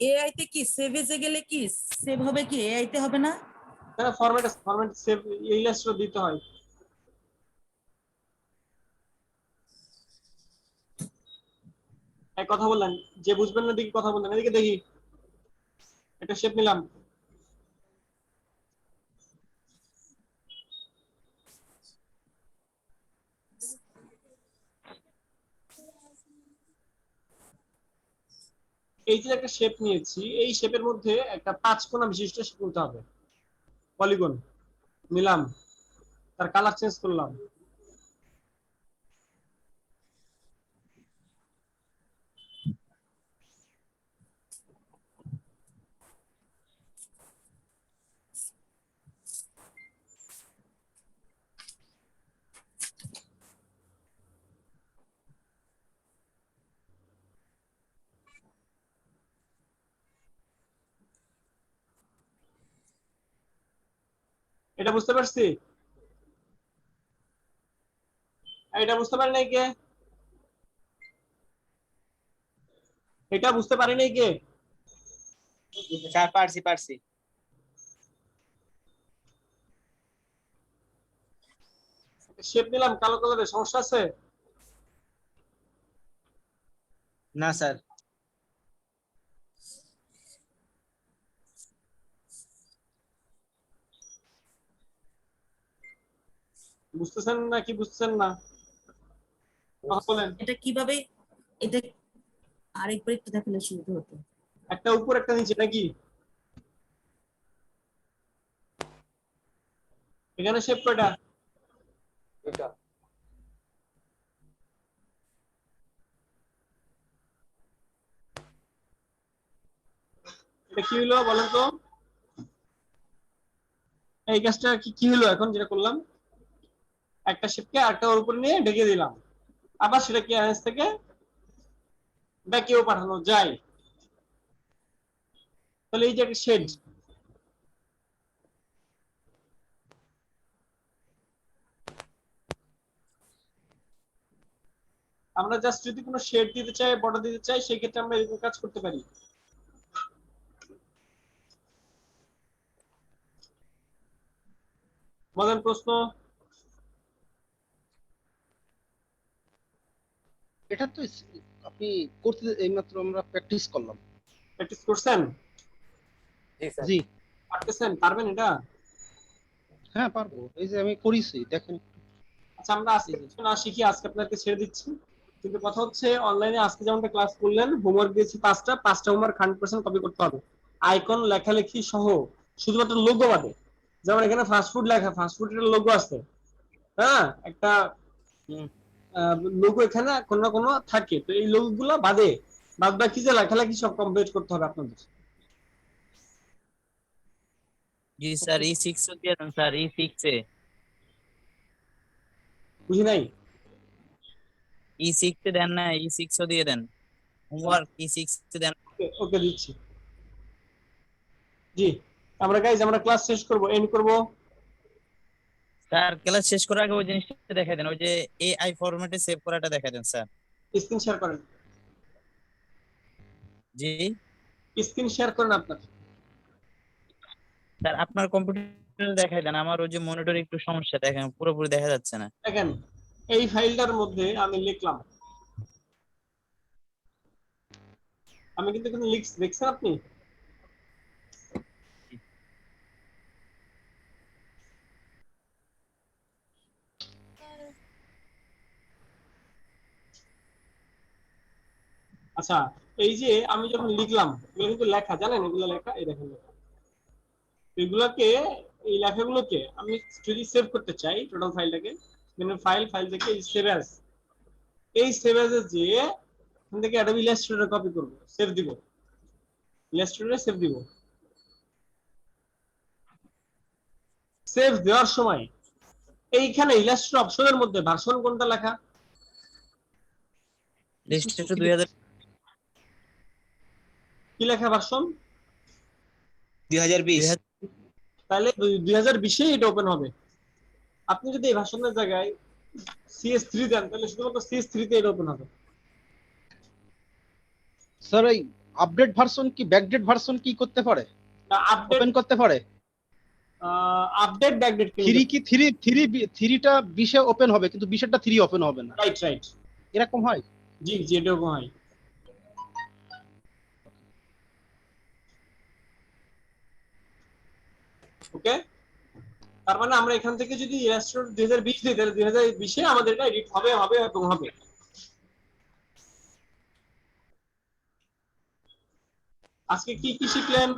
এআই তে কি সেভে যে গেলে কি সেভ হবে, কি এআই তে হবে না? হ্যাঁ ফরম্যাট সেভ এই লিস্টটা দিতে হয়। এক কথা বললেন, যে বুঝবেন না দিকে কথা বললেন, এদিকে দেখি একটা শেপ নিলাম। এই যে একটা শেপ নিয়েছি, এই শেপের মধ্যে একটা 5 কোণা বিশিষ্ট শেপ নিতে হবে, পলিগন নিলাম, তার কালার চেঞ্জ করলাম। এটা বুঝতে পারছি? এটা বুঝতে পারি নাই কে? এটা বুঝতে পারি নাই কে? স্যার পারছি। শেপ নিলাম কালো কালারের, সমস্যা আছে? না স্যার। বুঝতেছেন না কি বুঝতেছেন না? কথা বলেন। এটা কিভাবে, এটা আরেকবার একটু দেখালে সুবিধা হতো। একটা উপর একটা নিচে নাকি? এখানে শেপ কয়টা? এটা এটা কি হলো বলেন তো? এই কাজটা কি হলো এখন যেটা করলাম? একটা শেপকে আরেকটা ওর উপর নিয়ে ঢেকে দিলাম, আবার সেটাকে অ্যারেঞ্জ থেকে ব্যাকেও পাঠানো যায়। তাহলে এই যে একটা শেড, আমরা জাস্ট যদি কোনো শেড দিতে চাই, বর্ডার দিতে চাই, সেই ক্ষেত্রে আমরা এরকম কাজ করতে পারি। বলেন প্রশ্ন। এটা তো আপনি করতে এইমাত্র আমরা প্র্যাকটিস করলাম। প্র্যাকটিস করছেন? জি স্যার। জি পারতেছেন, পারবেন এটা? হ্যাঁ পারবো, এই যে আমি করেছি দেখেন। আচ্ছা আমরা আজকে কিছু না শিখি, আজকে আপনাকে ছেড়ে দিচ্ছি। কিন্তু কথা হচ্ছে অনলাইনে আজকে যেমনটা ক্লাস করলেন, হোমওয়ার্ক দিয়েছি 5টা হোমওয়ার্ক 100% কপি করতে হবে, আইকন লেখালেখি সহ, শুধুমাত্র লোগো বাদে। যেমন এখানে ফাস্টফুড লেখা, ফাস্টফুডের লোগো আছে, হ্যাঁ একটা লোগো এখানে কোনো না কোনো থাকে, তো এই লোগো গুলো বাদে বাদ বাকি যে লেখালেখি সব কমপ্লিট করতে হবে আপনাদের। জি স্যার E6 দিয়ে দেন স্যার, E6 এ বুঝি নাই। E6 এ দেন না, E6 ও দিয়ে দেন, হোমওয়ার্ক E6 এ দেন। ওকে দিচ্ছি। জি আমরা গাইজ আমরা ক্লাস শেষ করব, এন্ড করব। স্যার ক্লাস শেষ করার আগে ওই জিনিসটা দেখাই দেন, ওই যে AI ফরম্যাটে সেভ করাটা দেখাই দেন স্যার। স্ক্রিন শেয়ার করেন। জি স্ক্রিন শেয়ার করেন আপনার। স্যার আপনার কম্পিউটারে দেখাই দেন, আমার ওই যে মনিটরে একটু সমস্যা, দেখেন পুরোপুরি দেখা যাচ্ছে না। দেখেন এই ফাইলটার মধ্যে আমি লিখলাম, আমি কিন্তু এখানে লিখছি, দেখছেন আপনি? আচ্ছা এই যে আমি যখন লিখলাম, এগুলো কিন্তু লেখা, জানেন এগুলো লেখা, এই দেখেন লেখা। এগুলোকে, এই লেখাগুলোকে আমি যদি সেভ করতে চাই টোটাল ফাইলটাকে, মানে ফাইল থেকে সেভ অ্যাজ, এই সেভ অ্যাজ এ যে এখান থেকে অ্যাডোবি ইলাস্ট্রেটর কপি করব, সেভ দিব। ইলাস্ট্রেটরে সেভ দিব। সেভ দেওয়ার সময় এইখানে ইলাস্ট্রেটর অপশনের মধ্যে ভার্সন কোনটা লেখা? ইলাস্ট্রেটর 2000 কি লেখা ভার্সন? 2020। তাহলে 2020 এটা ওপেন হবে। আপনি যদি এই ভার্সনের জায়গায় CS3 দেন তাহলে শুধুমাত্র CS3 তে এটা ওপেন হবে। স্যার এই আপডেট ভার্সন কি ব্যাকডেট ভার্সন কি করতে পারে? আপডেট ওপেন করতে পারে? আপডেট ব্যাকডেট কি? 3টা 20 এ ওপেন হবে কিন্তু 20 এরটা 3 ওপেন হবে না। রাইট। এরকম হয়? জি এরকম হয়। ওকে, তার মানে আমরা এখান থেকে যদি ইলাস্ট্রেটর 2020 দিই তাহলে 2020 এ আমাদের এটা এডিট হবে এবং হবে। আজকে কি কি শিখলেন?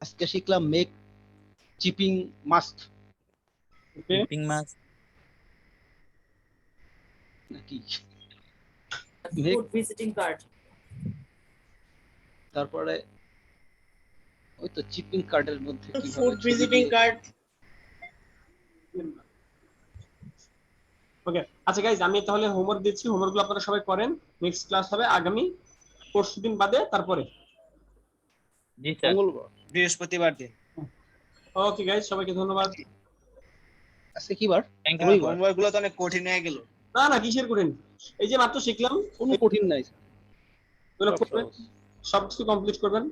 আজকে শিখলাম মেক চিপিং মাস্ক। ওকে, চিপিং মাস্ক নাকি ফুড ভিজিটিং কার্ড, তারপরে ওই তো চিপিং কার্ডের মধ্যে কি ফুড ভিজিটিং কার্ড। ওকে আচ্ছা গাইজ, আমি তাহলে হোমওয়ার্ক দিচ্ছি, হোমওয়ার্কগুলো আপনারা সবাই করেন। নেক্সট ক্লাস হবে আগামী 4 দিন বাদে, তারপরে জি স্যার বৃহস্পতিবার দিন। ওকে গাইজ, সবাইকে ধন্যবাদ। আজকে কি বার? হোমওয়ার্ক গুলো তো অনেক কঠিন হয়ে গেল। না কিসের কঠিন, এই যে মাত্র শিখলাম, কোনো কঠিন নাই। এগুলো করবেন, সবকিছু কমপ্লিট করবেন।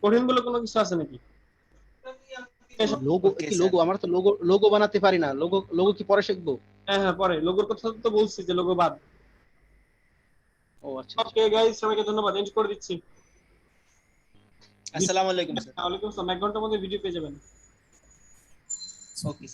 কঠিন বলে কোনো কিছু আছে নাকি? লোগো কি লোগো? আমরা তো লোগো বানাতে পারি না। লোগো কি পরে শিখবো? হ্যাঁ পরে, লোগোর কথা তো বলছি যে লোগো বাদ। ও আচ্ছা। ওকে গাইজ, সবাইকে ধন্যবাদ, এন্ড করে দিচ্ছি। আসসালামু আলাইকুম স্যার। ওয়ালাইকুম আসসালাম। 1 ঘন্টার মধ্যে ভিডিও পেয়ে যাবেন। ওকে।